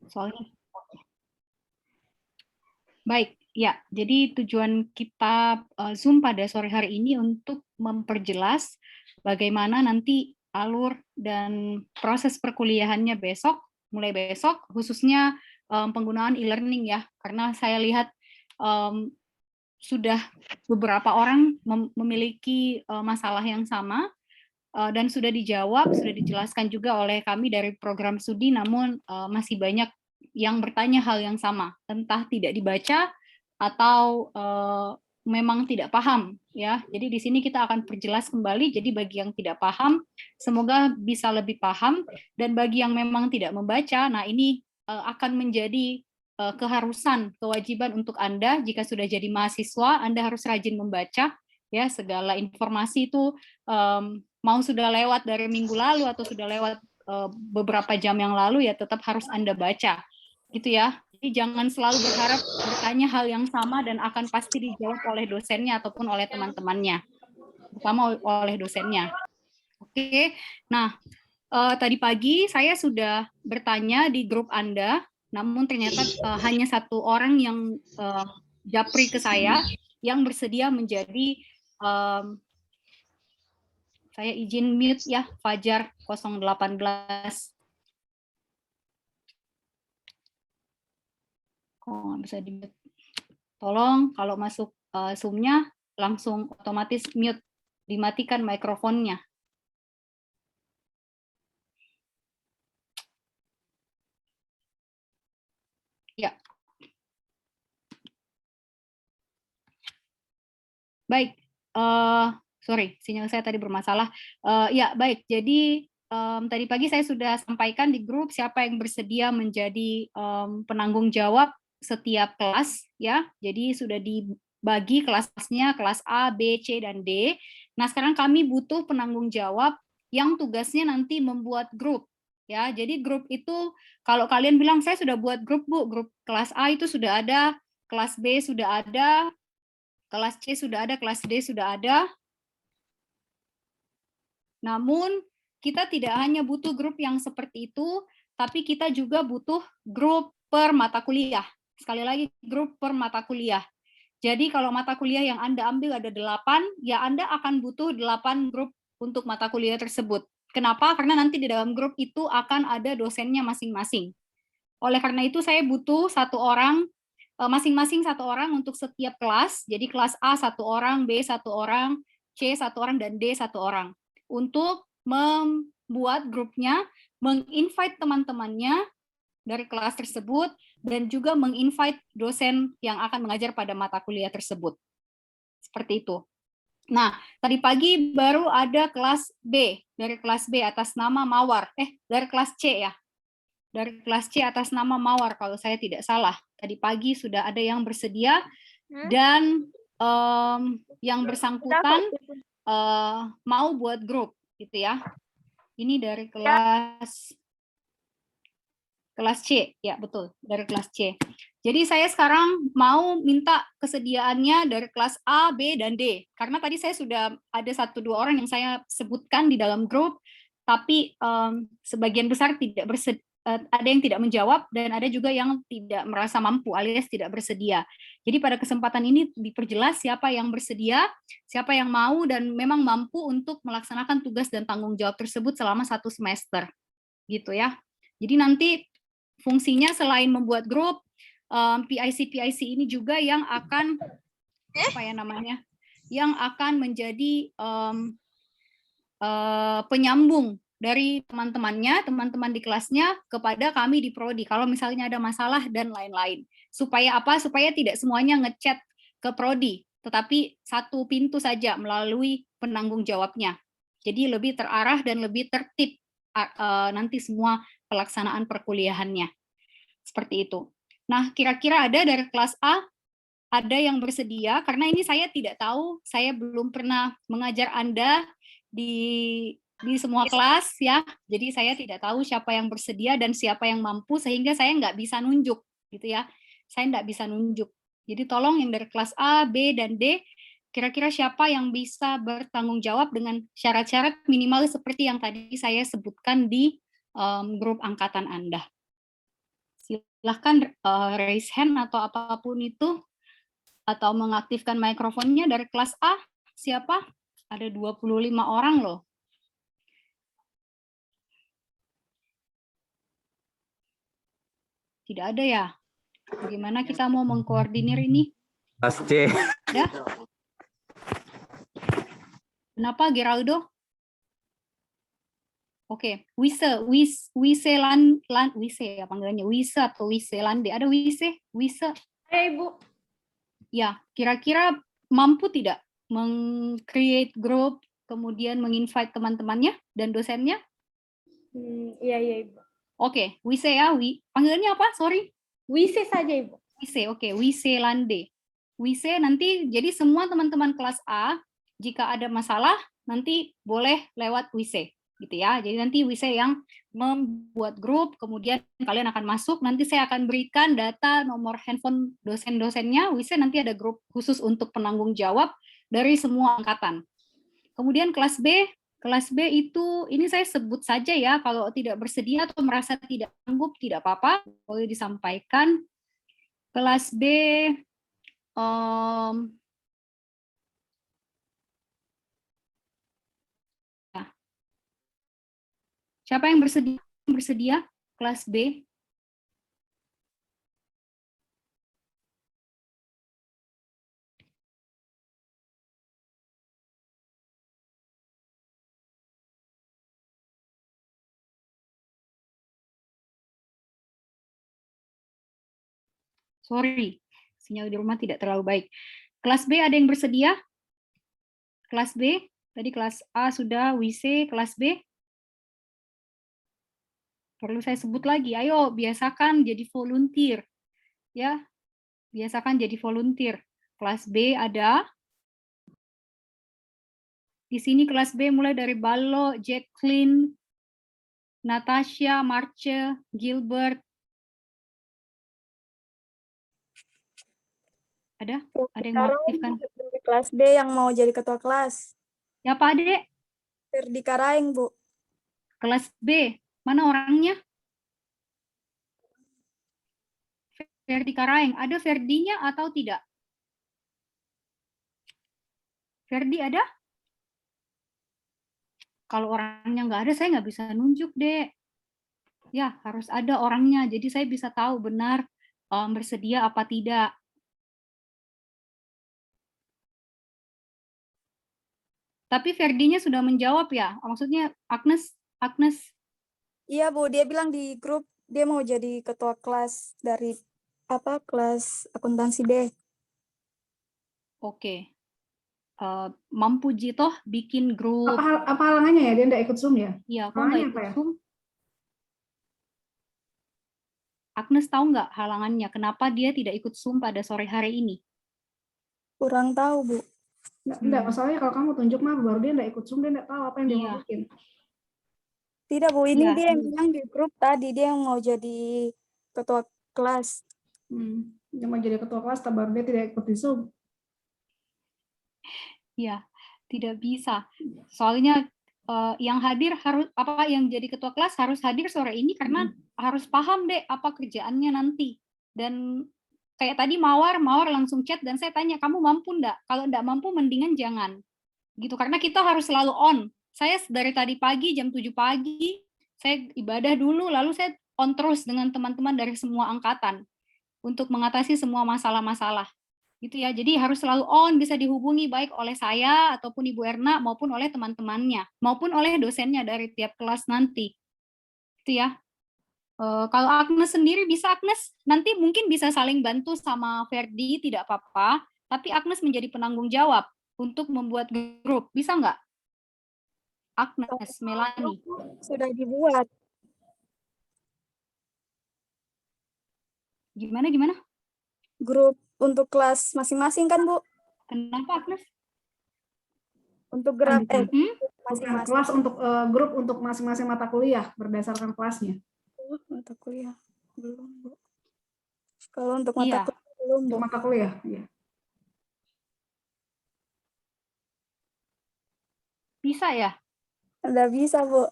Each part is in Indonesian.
Soalnya baik, ya. Jadi tujuan kita Zoom pada sore hari ini untuk memperjelas bagaimana nanti alur dan proses perkuliahannya besok, mulai besok, khususnya penggunaan e-learning ya. Karena saya lihat um, sudah beberapa orang memiliki masalah yang sama dan sudah dijawab, sudah dijelaskan juga oleh kami dari program studi, namun masih banyak yang bertanya hal yang sama, entah tidak dibaca atau memang tidak paham ya. Jadi di sini kita akan perjelas kembali. Jadi bagi yang tidak paham, semoga bisa lebih paham, dan bagi yang memang tidak membaca, nah ini akan menjadi keharusan, kewajiban untuk Anda jika sudah jadi mahasiswa, Anda harus rajin membaca ya, segala informasi itu mau sudah lewat dari minggu lalu atau sudah lewat beberapa jam yang lalu, ya tetap harus Anda baca gitu ya. Jadi jangan selalu berharap bertanya hal yang sama dan akan pasti dijawab oleh dosennya ataupun oleh teman-temannya, terutama oleh dosennya. Oke, nah tadi pagi saya sudah bertanya di grup Anda, namun ternyata hanya satu orang yang japri ke saya yang bersedia menjadi saya izin mute ya, Fajar 018. Kok nggak bisa di mute? Tolong kalau masuk Zoom-nya langsung otomatis mute, dimatikan mikrofonnya. Ya. Baik, sorry, sinyal saya tadi bermasalah. Ya, baik. Jadi tadi pagi saya sudah sampaikan di grup siapa yang bersedia menjadi penanggung jawab setiap kelas, ya. Jadi sudah dibagi kelasnya, kelas A, B, C, dan D. Nah, sekarang kami butuh penanggung jawab yang tugasnya nanti membuat grup. Ya, jadi grup itu kalau kalian bilang saya sudah buat grup, Bu, grup kelas A itu sudah ada, kelas B sudah ada, kelas C sudah ada, kelas D sudah ada. Namun kita tidak hanya butuh grup yang seperti itu, tapi kita juga butuh grup per mata kuliah. Sekali lagi, grup per mata kuliah. Jadi kalau mata kuliah yang Anda ambil ada 8, ya Anda akan butuh 8 grup untuk mata kuliah tersebut. Kenapa? Karena nanti di dalam grup itu akan ada dosennya masing-masing. Oleh karena itu saya butuh satu orang, masing-masing satu orang untuk setiap kelas. Jadi kelas A satu orang, B satu orang, C satu orang, dan D satu orang. Untuk membuat grupnya, menginvite teman-temannya dari kelas tersebut, dan juga menginvite dosen yang akan mengajar pada mata kuliah tersebut. Seperti itu. Nah, tadi pagi baru ada kelas B, dari kelas B atas nama Mawar. Dari kelas C ya, dari kelas C atas nama Mawar kalau saya tidak salah. Tadi pagi sudah ada yang bersedia, dan yang bersangkutan mau buat grup gitu ya. Ini dari kelas C, ya betul, dari kelas C. Jadi saya sekarang mau minta kesediaannya dari kelas A, B, dan D. Karena tadi saya sudah ada 1-2 orang yang saya sebutkan di dalam grup, tapi sebagian besar tidak bersedia, ada yang tidak menjawab, dan ada juga yang tidak merasa mampu alias tidak bersedia. Jadi pada kesempatan ini diperjelas siapa yang bersedia, siapa yang mau dan memang mampu untuk melaksanakan tugas dan tanggung jawab tersebut selama 1 semester. Gitu ya. Jadi nanti fungsinya selain membuat grup, PIC ini juga yang akan yang akan menjadi penyambung dari teman-temannya, teman-teman di kelasnya kepada kami di prodi kalau misalnya ada masalah dan lain-lain. Supaya apa? Supaya tidak semuanya ngechat ke prodi, tetapi satu pintu saja melalui penanggung jawabnya. Jadi lebih terarah dan lebih tertib nanti semua pelaksanaan perkuliahannya. Seperti itu. Nah, kira-kira ada dari kelas A, ada yang bersedia, karena ini saya tidak tahu, saya belum pernah mengajar Anda di semua kelas ya, jadi saya tidak tahu siapa yang bersedia dan siapa yang mampu, sehingga saya nggak bisa nunjuk gitu ya, saya nggak bisa nunjuk. Jadi tolong yang dari kelas A, B, dan D, kira-kira siapa yang bisa bertanggung jawab dengan syarat-syarat minimal seperti yang tadi saya sebutkan di grup angkatan Anda. silahkan raise hand atau apapun itu, atau mengaktifkan mikrofonnya dari kelas A. Siapa? Ada 25 orang loh. Tidak ada ya? Bagaimana kita mau mengkoordinir ini? Kelas C. Ya? Kenapa Geraldo? Oke, Wise ya panggilannya, Wise atau Wise Lande. Ada Wise? Ibu. Ya, kira-kira mampu tidak meng-create group, kemudian menginvite teman-temannya dan dosennya? Iya, Ibu. Oke, Wise ya, panggilannya apa? Sorry. Wise saja, Ibu. Wise, oke, Wise Lande. Wise nanti, jadi semua teman-teman kelas A, jika ada masalah, nanti boleh lewat Wise, gitu ya. Jadi nanti Wise yang membuat grup, kemudian kalian akan masuk, nanti saya akan berikan data nomor handphone dosen-dosennya, Wise nanti ada grup khusus untuk penanggung jawab dari semua angkatan. Kemudian kelas B itu, ini saya sebut saja ya, kalau tidak bersedia atau merasa tidak sanggup, tidak apa-apa, boleh disampaikan. Kelas B, siapa yang bersedia? Kelas B. Sorry, sinyal di rumah tidak terlalu baik. Kelas B ada yang bersedia? Kelas B, tadi kelas A sudah, WC, kelas B. Perlu saya sebut lagi, ayo biasakan jadi volunteer. Ya, biasakan jadi volunteer. Kelas B ada. Di sini kelas B mulai dari Ballo, Jacqueline, Natasha, Marce, Gilbert. Ada? Ada yang mau aktifkan? Dari kelas B yang mau jadi ketua kelas. Ya Pak Ade? Ferdi Karaeng, Bu. Kelas B, mana orangnya? Ferdi Karaeng, ada Ferdinya atau tidak? Ferdi ada? Kalau orangnya nggak ada, saya nggak bisa nunjuk, Dek. Ya, harus ada orangnya, jadi saya bisa tahu benar bersedia apa tidak. Tapi Ferdinya sudah menjawab ya? Maksudnya Agnes? Iya, Bu. Dia bilang di grup dia mau jadi ketua kelas dari kelas akuntansi B. Oke. Mampu Jitoh bikin grup. Apa halangannya ya? Dia nggak ikut Zoom ya? Iya, kok nggak ikut Zoom? Agnes tahu nggak halangannya? Kenapa dia tidak ikut Zoom pada sore hari ini? Kurang tahu, Bu. Enggak, masalahnya kalau kamu tunjuk mah baru dia nggak ikut Zoom, dia nggak tahu apa yang dia mau bikin. Tidak, Bu. Ini Iya. dia yang bilang di grup tadi dia yang mau jadi ketua kelas. Dia mau jadi ketua kelas, tapi baru dia tidak ikut di Zoom. Iya, tidak bisa. Soalnya yang hadir harus yang jadi ketua kelas harus hadir sore ini karena harus paham deh apa kerjaannya nanti. Dan kayak tadi Mawar langsung chat dan saya tanya, kamu mampu enggak? Kalau enggak mampu mendingan jangan. Gitu, karena kita harus selalu on. Saya dari tadi pagi, jam 7 pagi, saya ibadah dulu, lalu saya on terus dengan teman-teman dari semua angkatan untuk mengatasi semua masalah-masalah. Gitu ya, jadi harus selalu on, bisa dihubungi baik oleh saya ataupun Ibu Erna maupun oleh teman-temannya, maupun oleh dosennya dari tiap kelas nanti. Itu ya. Kalau Agnes sendiri bisa, Agnes nanti mungkin bisa saling bantu sama Ferdi, tidak apa-apa, tapi Agnes menjadi penanggung jawab untuk membuat grup, bisa nggak? Agnes, Melani. Sudah dibuat. Gimana? Grup untuk kelas masing-masing kan, Bu? Kenapa, Agnes? Untuk gerak masing-masing kelas untuk grup untuk masing-masing mata kuliah berdasarkan kelasnya. Mata kuliah belum, Bu. Kalau untuk mata kuliah belum, Bu. Untuk mata kuliah, iya. Bisa ya? Nggak bisa, Bu.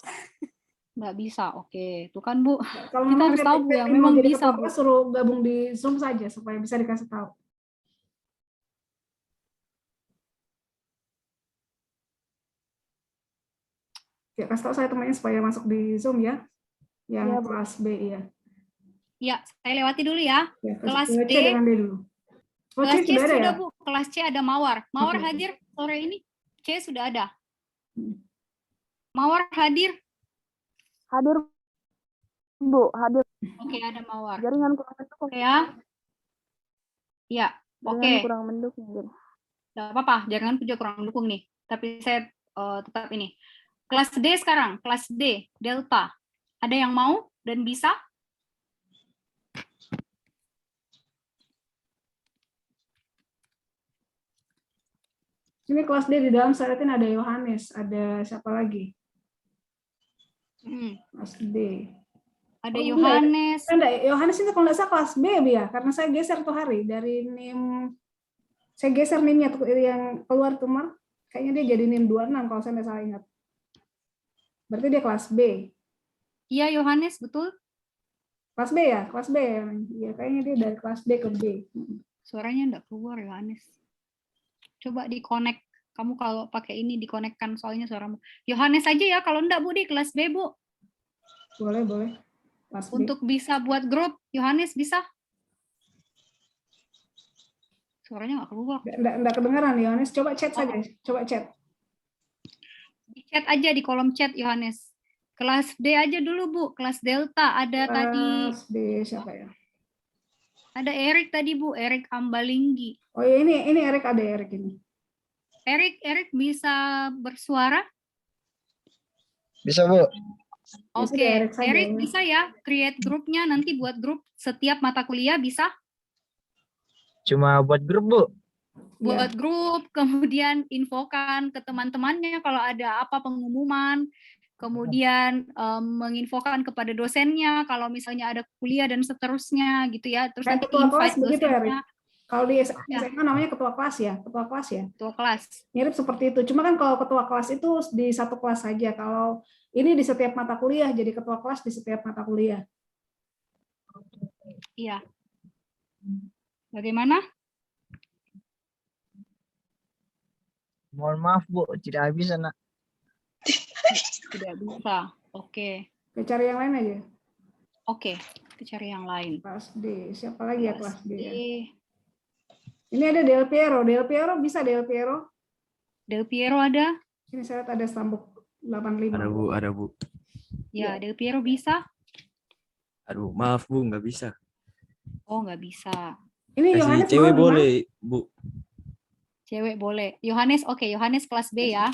Nggak bisa, oke. Tuh kan Bu, Kalau kita memang harus tahu Bu yang Febri mau memang jadi bisa ketua Bu. kelas, suruh gabung di Zoom saja supaya bisa dikasih tahu. Ya, kasih tahu saya temannya supaya masuk di Zoom ya, yang Iya, Bu. kelas B ya. Ya, saya lewati dulu ya. Ya, Kelas C D, dengan D dulu. Oh, kelas C C sudah ada ya? sudah Bu. Kelas C ada Mawar. Mawar Oke. hadir sore ini. C sudah ada. Hmm. Mawar hadir. Hadir, Bu. Hadir. Oke, ada Mawar. Jaringan kurang mendukung. Oke ya. Ya, oke. Jaringan kurang mendukung. Nggak apa-apa, jangan juga kurang dukung nih. Tapi saya tetap ini. Kelas D sekarang, kelas D, Delta. Ada yang mau dan bisa? Ini kelas D di dalam syaratin ada Yohanes, ada siapa lagi? Kelas D. Ada Oh, Yohanes. Enggak, Yohanes itu kalau nggak salah kelas B ya, karena saya geser tuh hari dari NIM, saya geser NIM-nya tuh yang keluar tuh Mar, kayaknya dia jadi NIM 26 kalau saya nggak salah ingat. Berarti dia kelas B. Iya Yohanes, betul. Kelas B ya, kelas B ya. Iya, kayaknya dia dari kelas B ke B. Suaranya enggak keluar Yohanes. Coba di-connect. Kamu kalau pakai ini di-connect-kan soalnya suaramu. Yohanes aja ya, kalau enggak Bu di kelas B Bu. Boleh, boleh. Kelas B. Untuk bisa buat grup, Yohanes bisa? Suaranya nggak keluar. Enggak kedengaran Yohanes, coba chat saja, coba chat. Di chat aja di kolom chat Yohanes. Kelas D aja dulu Bu, kelas Delta ada tadi. Kelas D siapa ya? Ada Erik tadi Bu, Erik Ambalinggi. Oh ya, ini Erik, ada Erik ini. Erik bisa bersuara? Bisa, Bu. Oke, Erik bisa ya create grupnya, nanti buat grup setiap mata kuliah bisa? Cuma buat grup, Bu. Buat grup, kemudian infokan ke teman-temannya kalau ada apa pengumuman, kemudian menginfokan kepada dosennya kalau misalnya ada kuliah dan seterusnya gitu ya. Terus nanti invite dosennya. Kalau di SMA namanya ketua kelas ya, ketua kelas ya. Ketua kelas. Mirip seperti itu. Cuma kan kalau ketua kelas itu di satu kelas saja. Kalau ini di setiap mata kuliah, jadi ketua kelas di setiap mata kuliah. Iya. Bagaimana? Mohon maaf, Bu. Tidak bisa, Nak. Tidak bisa. Oke. Kita cari yang lain aja. Oke, kita cari yang lain. Kelas D. Siapa lagi ya kelas D? Ya? Ini ada Del Piero. Del Piero bisa Del Piero? Del Piero ada? Ini saya lihat ada stambuk 85. Ada Bu, ada Bu. Ya, Del Piero bisa? Aduh, maaf Bu, nggak bisa. Oh, nggak bisa. Ini Kasih Yohanes cewek mau boleh, Bu. Cewek boleh. Yohanes, oke. Yohanes kelas B ya.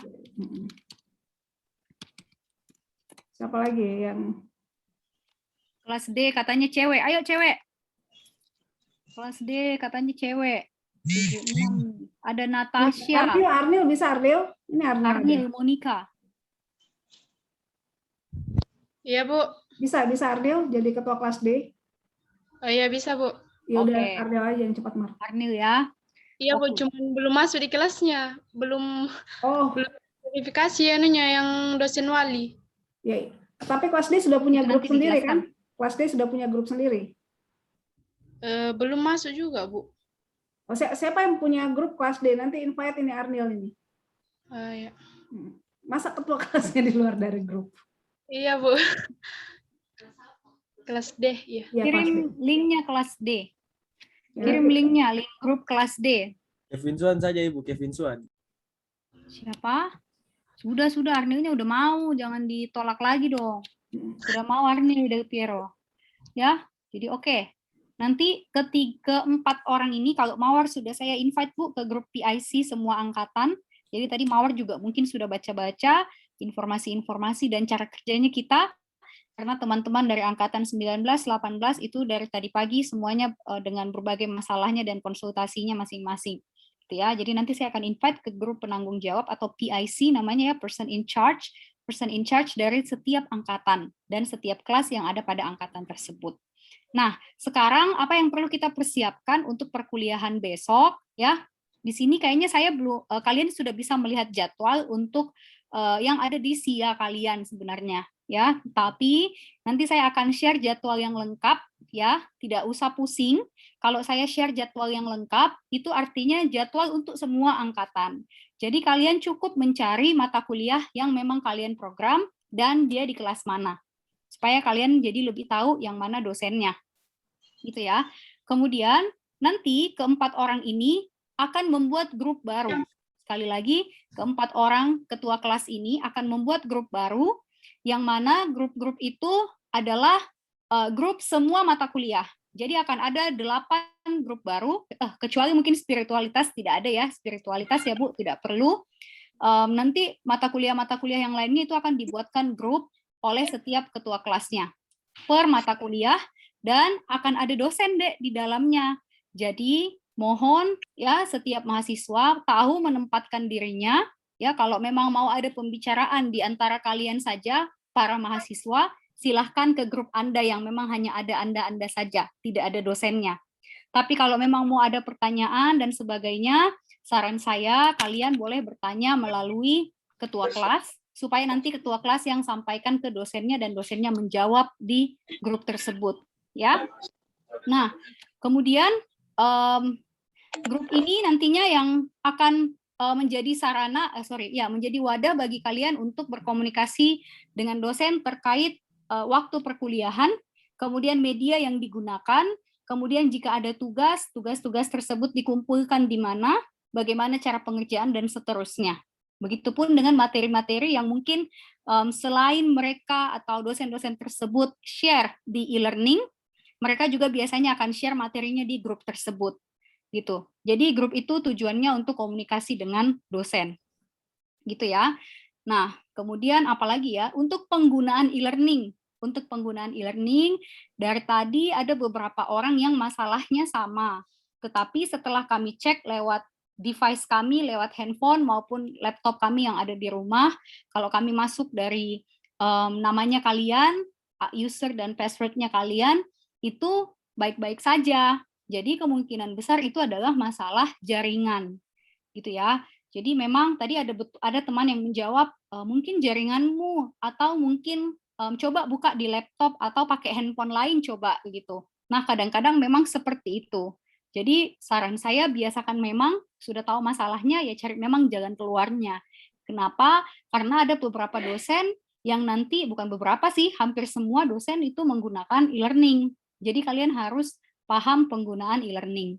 Siapa lagi yang kelas D katanya cewek? Ayo cewek. Kelas D katanya cewek. 76. Ada Natasha. Arnil bisa Arnil? Ini Arnil Monica. Iya Bu. Bisa Arnil jadi ketua kelas D? Oh iya bisa Bu. Ya udah Arnil aja yang cepat Mar. Arnil ya. Iya Bu, cuman belum masuk di kelasnya, belum verifikasi anunya yang dosen wali. Ya, tapi kelas D sudah punya grup sendiri kan? Kelas D sudah punya grup sendiri. Belum masuk juga Bu. Oh, siapa yang punya grup kelas D? Nanti invite ini Arnil ini. Ya. Masa ketua kelasnya di luar dari grup? Iya Bu. Kelas D ya. Kirim linknya kelas D. Kirim linknya, link grup kelas D. Kevin Suan saja Ibu, Kevin Suan. Siapa? Sudah Arnilnya udah mau, jangan ditolak lagi dong. Sudah mau Arnil Del Piero. Ya, jadi oke. Nanti keempat orang ini, kalau Mawar sudah saya invite Bu ke grup PIC semua angkatan. Jadi tadi Mawar juga mungkin sudah baca-baca informasi-informasi dan cara kerjanya kita. Karena teman-teman dari angkatan 19, 18 itu dari tadi pagi semuanya dengan berbagai masalahnya dan konsultasinya masing-masing. Ya, jadi nanti saya akan invite ke grup penanggung jawab atau PIC namanya ya, person in charge dari setiap angkatan dan setiap kelas yang ada pada angkatan tersebut. Nah, sekarang apa yang perlu kita persiapkan untuk perkuliahan besok ya? Di sini kayaknya saya belum kalian sudah bisa melihat jadwal untuk yang ada di SIA kalian sebenarnya ya. Tapi nanti saya akan share jadwal yang lengkap ya, tidak usah pusing. Kalau saya share jadwal yang lengkap itu artinya jadwal untuk semua angkatan. Jadi kalian cukup mencari mata kuliah yang memang kalian program dan dia di kelas mana. Supaya kalian jadi lebih tahu yang mana dosennya. Gitu ya. Kemudian nanti keempat orang ini akan membuat grup baru. Sekali lagi, keempat orang ketua kelas ini akan membuat grup baru, yang mana grup-grup itu adalah grup semua mata kuliah. Jadi akan ada 8 grup baru, kecuali mungkin spiritualitas tidak ada ya, spiritualitas ya Bu, tidak perlu. Nanti mata kuliah yang lainnya itu akan dibuatkan grup oleh setiap ketua kelasnya per mata kuliah, dan akan ada dosen deh di dalamnya. Jadi mohon ya setiap mahasiswa tahu menempatkan dirinya ya, kalau memang mau ada pembicaraan di antara kalian saja para mahasiswa, silahkan ke grup Anda yang memang hanya ada Anda saja, tidak ada dosennya. Tapi kalau memang mau ada pertanyaan dan sebagainya, saran saya kalian boleh bertanya melalui ketua kelas, supaya nanti ketua kelas yang sampaikan ke dosennya dan dosennya menjawab di grup tersebut. Ya, nah kemudian grup ini nantinya yang akan menjadi menjadi wadah bagi kalian untuk berkomunikasi dengan dosen terkait waktu perkuliahan, kemudian media yang digunakan, kemudian jika ada tugas tersebut dikumpulkan di mana, bagaimana cara pengerjaan dan seterusnya. Begitupun dengan materi-materi yang mungkin selain mereka atau dosen-dosen tersebut share di e-learning, mereka juga biasanya akan share materinya di grup tersebut. Gitu. Jadi grup itu tujuannya untuk komunikasi dengan dosen. Gitu ya. Nah, kemudian apalagi ya, untuk penggunaan e-learning. Untuk penggunaan e-learning, dari tadi ada beberapa orang yang masalahnya sama. Tetapi setelah kami cek lewat device kami, lewat handphone maupun laptop kami yang ada di rumah, kalau kami masuk dari namanya kalian, user dan password-nya kalian, itu baik-baik saja. Jadi kemungkinan besar itu adalah masalah jaringan, gitu ya. Jadi memang tadi ada teman yang menjawab mungkin jaringanmu, atau mungkin coba buka di laptop atau pakai handphone lain coba gitu. Nah kadang-kadang memang seperti itu. Jadi saran saya biasakan, memang sudah tahu masalahnya ya cari memang jalan keluarnya. Kenapa? Karena ada beberapa dosen yang nanti, bukan beberapa sih, hampir semua dosen itu menggunakan e-learning. Jadi kalian harus paham penggunaan e-learning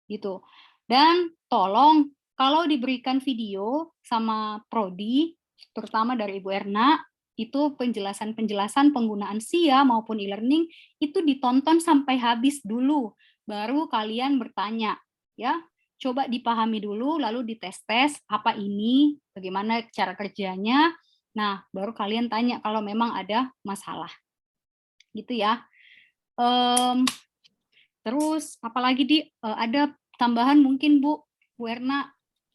gitu. Dan tolong kalau diberikan video sama prodi, terutama dari Ibu Erna, itu penjelasan penggunaan SIA maupun e-learning itu ditonton sampai habis dulu, baru kalian bertanya ya. Coba dipahami dulu, lalu dites-tes apa ini, bagaimana cara kerjanya. Nah, baru kalian tanya kalau memang ada masalah. Gitu ya. Terus apalagi ada tambahan mungkin Bu Erna?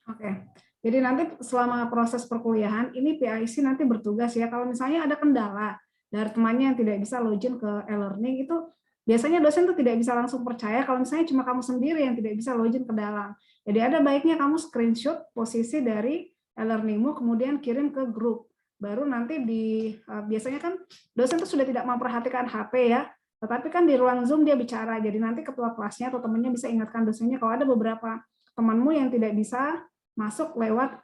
Oke. Jadi nanti selama proses perkuliahan ini PIC nanti bertugas ya, kalau misalnya ada kendala dari temannya yang tidak bisa login ke e-learning, itu biasanya dosen tuh tidak bisa langsung percaya kalau misalnya cuma kamu sendiri yang tidak bisa login ke dalam. Jadi ada baiknya kamu screenshot posisi dari e-learningmu kemudian kirim ke grup. Baru nanti biasanya kan dosen tuh sudah tidak memperhatikan HP ya, tetapi kan di ruang Zoom dia bicara, jadi nanti ketua kelasnya atau temannya bisa ingatkan dosennya kalau ada beberapa temanmu yang tidak bisa masuk lewat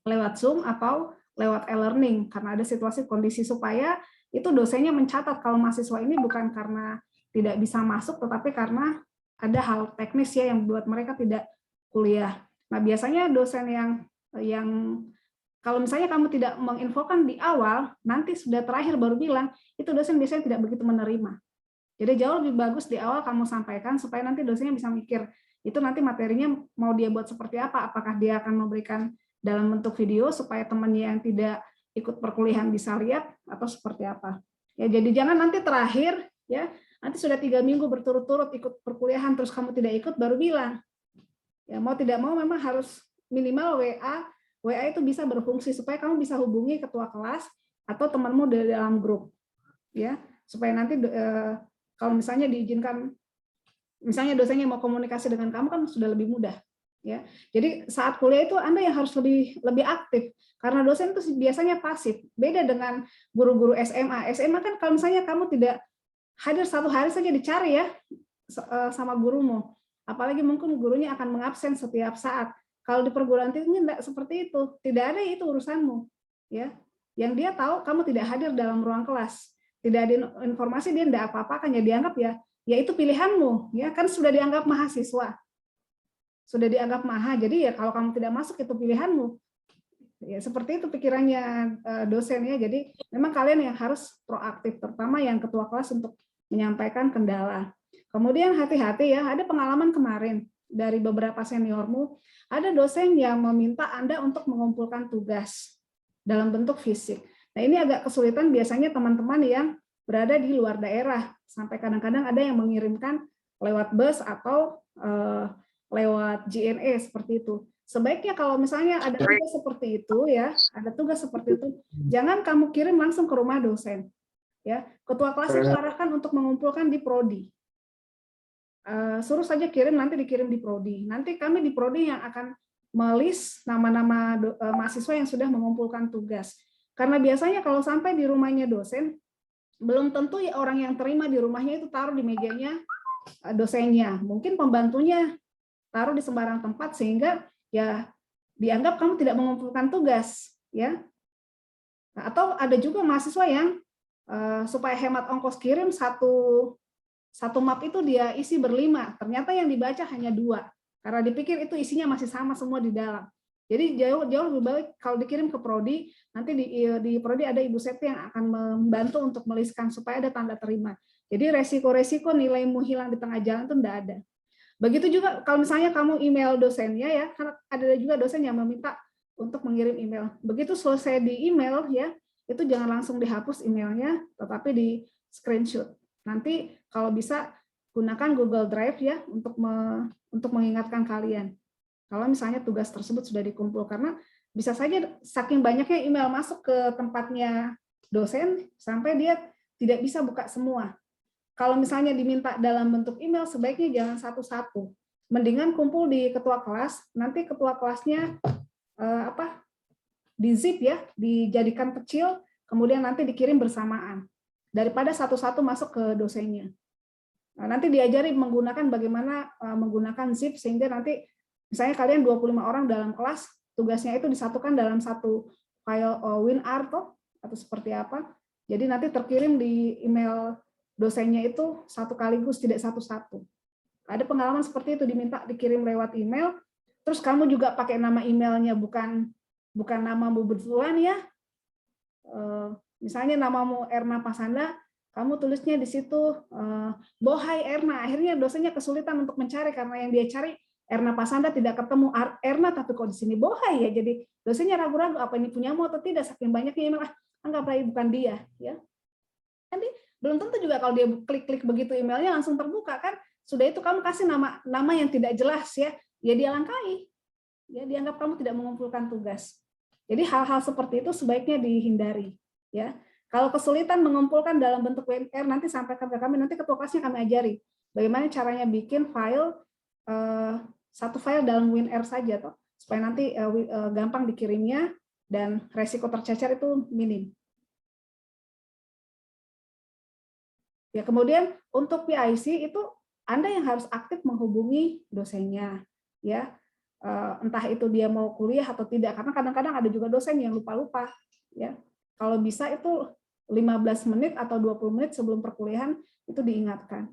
lewat Zoom atau lewat e-learning karena ada situasi kondisi, supaya itu dosennya mencatat kalau mahasiswa ini bukan karena tidak bisa masuk, tetapi karena ada hal teknis ya yang membuat mereka tidak kuliah. Nah biasanya dosen yang kalau misalnya kamu tidak menginfokan di awal, nanti sudah terakhir baru bilang, itu dosen biasanya tidak begitu menerima. Jadi jauh lebih bagus di awal kamu sampaikan, supaya nanti dosennya bisa mikir, itu nanti materinya mau dia buat seperti apa, apakah dia akan memberikan dalam bentuk video, supaya temannya yang tidak ikut perkuliahan bisa lihat, atau seperti apa. Ya, jadi jangan nanti terakhir, ya nanti sudah 3 minggu berturut-turut ikut perkuliahan, terus kamu tidak ikut, baru bilang. Ya, mau tidak mau memang harus minimal WA itu bisa berfungsi supaya kamu bisa hubungi ketua kelas atau temanmu di dalam grup, ya supaya nanti kalau misalnya diizinkan, misalnya dosennya mau komunikasi dengan kamu kan sudah lebih mudah, ya. Jadi saat kuliah itu Anda yang harus lebih aktif karena dosen itu biasanya pasif. Beda dengan guru-guru SMA. SMA kan kalau misalnya kamu tidak hadir 1 hari saja dicari ya sama gurumu. Apalagi mungkin gurunya akan mengabsen setiap saat. Kalau di perguruan tinggi enggak seperti itu. Tidak ada, itu urusanmu. Ya. Yang dia tahu kamu tidak hadir dalam ruang kelas. Tidak ada informasi, dia tidak apa-apa, kan ya dianggap ya itu pilihanmu. Ya kan sudah dianggap mahasiswa. Sudah dianggap maha. Jadi ya kalau kamu tidak masuk itu pilihanmu. Ya seperti itu pikirannya dosen ya. Jadi memang kalian yang harus proaktif, terutama yang ketua kelas untuk menyampaikan kendala. Kemudian hati-hati ya, ada pengalaman kemarin dari beberapa seniormu, ada dosen yang meminta Anda untuk mengumpulkan tugas dalam bentuk fisik. Nah ini agak kesulitan biasanya teman-teman yang berada di luar daerah, sampai kadang-kadang ada yang mengirimkan lewat bus atau lewat JNE seperti itu. Sebaiknya kalau misalnya ada tugas seperti itu ya, jangan kamu kirim langsung ke rumah dosen. Ya, ketua kelas itu arahkan untuk mengumpulkan di prodi. Suruh saja kirim, nanti dikirim di prodi. Nanti kami di prodi yang akan melis nama-nama mahasiswa yang sudah mengumpulkan tugas. Karena biasanya kalau sampai di rumahnya dosen, belum tentu ya orang yang terima di rumahnya itu taruh di mejanya dosennya. Mungkin pembantunya taruh di sembarang tempat sehingga ya dianggap kamu tidak mengumpulkan tugas, ya. Nah, atau ada juga mahasiswa yang supaya hemat ongkos kirim satu map itu dia isi berlima, ternyata yang dibaca hanya 2 karena dipikir itu isinya masih sama semua di dalam. Jadi jauh lebih baik kalau dikirim ke prodi, nanti di prodi ada Ibu Septi yang akan membantu untuk meliskan supaya ada tanda terima. Jadi resiko-resiko nilaimu hilang di tengah jalan itu tidak ada. Begitu juga kalau misalnya kamu email dosennya ya, karena ada juga dosen yang meminta untuk mengirim email. Begitu selesai di email ya, itu jangan langsung dihapus emailnya, tetapi di screenshot. Nanti kalau bisa gunakan Google Drive ya untuk mengingatkan kalian. Kalau misalnya tugas tersebut sudah dikumpul, karena bisa saja saking banyaknya email masuk ke tempatnya dosen sampai dia tidak bisa buka semua. Kalau misalnya diminta dalam bentuk email, sebaiknya jangan satu-satu. Mendingan kumpul di ketua kelas, nanti ketua kelasnya di zip ya, dijadikan kecil, kemudian nanti dikirim bersamaan. Daripada satu-satu masuk ke dosennya. Nah, nanti diajari menggunakan bagaimana menggunakan zip sehingga nanti misalnya kalian 25 orang dalam kelas, tugasnya itu disatukan dalam satu file WinRAR atau seperti apa. Jadi nanti terkirim di email dosennya itu satu kaligus, tidak satu-satu. Ada pengalaman seperti itu, diminta dikirim lewat email, terus kamu juga pakai nama emailnya bukan namamu betulan ya. Misalnya namamu Erna Pasanda, kamu tulisnya di situ Bohai Erna. Akhirnya dosennya kesulitan untuk mencari karena yang dia cari Erna Pasanda tidak ketemu Erna, tapi kok di sini Bohai ya. Jadi dosennya ragu-ragu apa ini punyamu atau tidak, saking banyaknya email, anggaplah bukan dia ya. Nanti belum tentu juga kalau dia klik-klik begitu emailnya langsung terbuka kan. Sudah itu kamu kasih nama yang tidak jelas ya dia langkai. Ya dianggap kamu tidak mengumpulkan tugas. Jadi hal-hal seperti itu sebaiknya dihindari ya. Kalau kesulitan mengumpulkan dalam bentuk WinRAR nanti sampaikan ke kami, nanti ketua kelasnya kami ajari bagaimana caranya bikin file satu file dalam WinRAR saja toh, supaya nanti gampang dikirimnya dan resiko tercecer itu minim. Ya, kemudian untuk PIC itu Anda yang harus aktif menghubungi dosennya, ya. Entah itu dia mau kuliah atau tidak, karena kadang-kadang ada juga dosen yang lupa-lupa, ya. Kalau bisa itu 15 menit atau 20 menit sebelum perkuliahan itu diingatkan.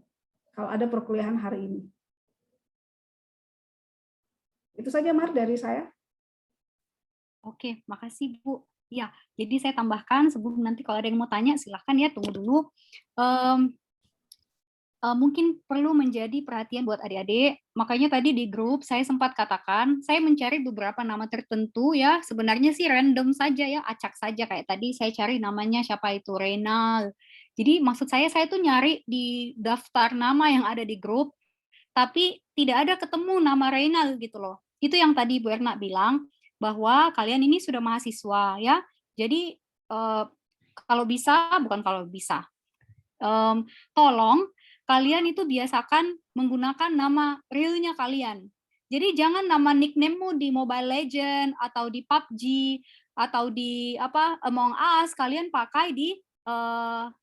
Kalau ada perkuliahan hari ini. Itu saja Mar dari saya. Oke, makasih Bu. Ya, jadi saya tambahkan sebelum nanti kalau ada yang mau tanya silahkan ya, tunggu dulu. Mungkin perlu menjadi perhatian buat adik-adik. Makanya tadi di grup saya sempat katakan, saya mencari beberapa nama tertentu ya, sebenarnya sih random saja ya, acak saja kayak tadi saya cari namanya siapa itu, Renal. Jadi maksud saya tuh nyari di daftar nama yang ada di grup, tapi tidak ada ketemu nama Renal gitu loh. Itu yang tadi Bu Erna bilang, bahwa kalian ini sudah mahasiswa ya. Jadi kalau bisa, bukan kalau bisa, tolong kalian itu biasakan menggunakan nama realnya kalian. Jadi jangan nama nickname-mu di Mobile Legend atau di PUBG atau di Among Us kalian pakai di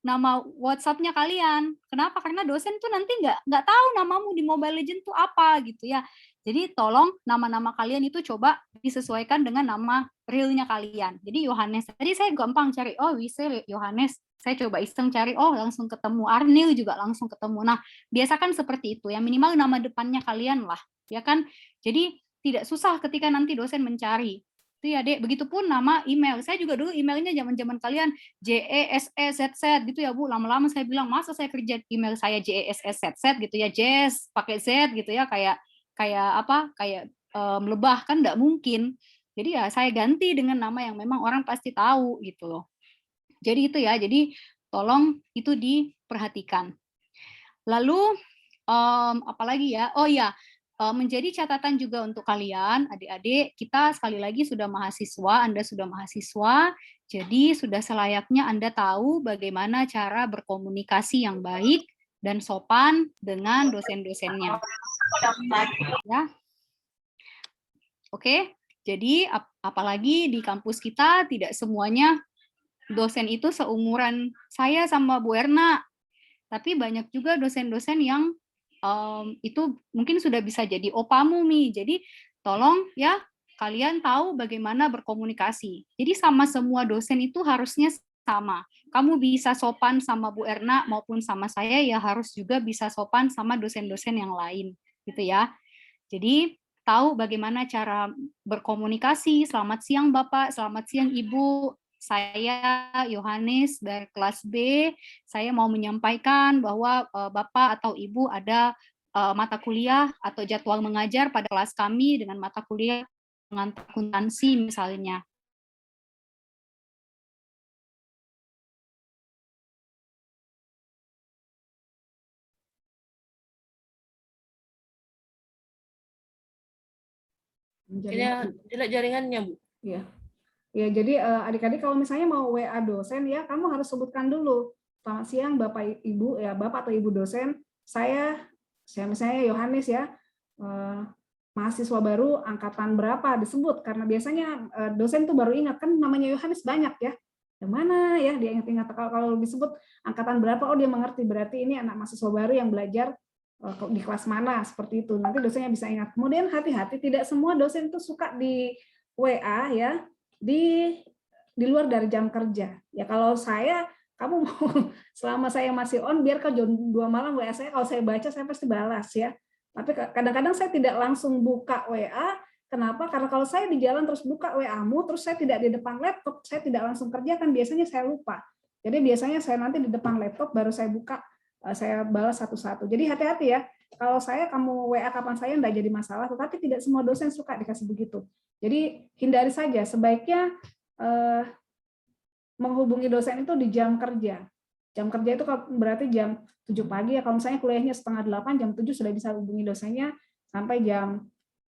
nama WhatsApp-nya kalian. Kenapa? Karena dosen tuh nanti nggak tahu namamu di Mobile Legend tuh apa gitu ya. Jadi tolong nama-nama kalian itu coba disesuaikan dengan nama realnya kalian. Jadi Yohanes. Tadi saya gampang cari, oh Wisel Yohanes. Saya coba iseng cari, oh langsung ketemu. Arnil juga langsung ketemu. Nah, biasakan seperti itu ya. Minimal nama depannya kalian lah, ya kan? Jadi tidak susah ketika nanti dosen mencari. Itu ya, Dek. Begitupun nama email. Saya juga dulu emailnya zaman-zaman kalian JESEZZ gitu ya, Bu. Lama-lama saya bilang, masa saya kerja email saya JESEZZ gitu ya, Jess pakai Z gitu ya, kayak melebah kan enggak mungkin. Jadi ya saya ganti dengan nama yang memang orang pasti tahu gitu loh. Jadi itu ya, jadi tolong itu diperhatikan. Lalu apalagi ya? Oh ya, menjadi catatan juga untuk kalian, adik-adik, kita sekali lagi sudah mahasiswa, Anda sudah mahasiswa, jadi sudah selayaknya Anda tahu bagaimana cara berkomunikasi yang baik dan sopan dengan dosen-dosennya. Ya. Oke, jadi apalagi di kampus kita tidak semuanya dosen itu seumuran saya sama Bu Erna, tapi banyak juga dosen-dosen yang itu mungkin sudah bisa jadi opamu nih. Jadi tolong ya kalian tahu bagaimana berkomunikasi. Jadi sama semua dosen itu harusnya sama. Kamu bisa sopan sama Bu Erna maupun sama saya, ya harus juga bisa sopan sama dosen-dosen yang lain, gitu ya. Jadi tahu bagaimana cara berkomunikasi. Selamat siang Bapak, selamat siang Ibu. Saya Yohanes dari kelas B. Saya mau menyampaikan bahwa Bapak atau Ibu ada mata kuliah atau jadwal mengajar pada kelas kami dengan mata kuliah dengan akuntansi misalnya. Jelek jaringannya, Bu. Iya. Ya, jadi adik-adik kalau misalnya mau WA dosen ya, kamu harus sebutkan dulu. Selamat siang Bapak Ibu ya, Bapak atau Ibu dosen. Saya misalnya Yohanes ya, mahasiswa baru angkatan berapa disebut, karena biasanya dosen tuh baru ingat kan namanya Yohanes banyak ya. Yang mana ya dia ingat-ingat, kalau disebut angkatan berapa, oh dia mengerti, berarti ini anak mahasiswa baru yang belajar di kelas mana, seperti itu. Nanti dosennya bisa ingat. Kemudian hati-hati, tidak semua dosen itu suka di WA ya, di luar dari jam kerja. Ya kalau saya, kamu mau selama saya masih on, biar ke jam 2 malam WA saya, kalau saya baca saya pasti balas ya. Tapi kadang-kadang saya tidak langsung buka WA. Kenapa? Karena kalau saya di jalan terus buka WA-mu, terus saya tidak di depan laptop, saya tidak langsung kerjakan, biasanya saya lupa. Jadi biasanya saya nanti di depan laptop baru saya buka, saya balas satu-satu. Jadi hati-hati ya. Kalau saya, kamu WA kapan saya enggak jadi masalah, tetapi tidak semua dosen suka dikasih begitu. Jadi hindari saja, sebaiknya menghubungi dosen itu di jam kerja. Jam kerja itu berarti jam 7 pagi ya, kalau misalnya kuliahnya setengah 8, jam 7 sudah bisa hubungi dosennya sampai jam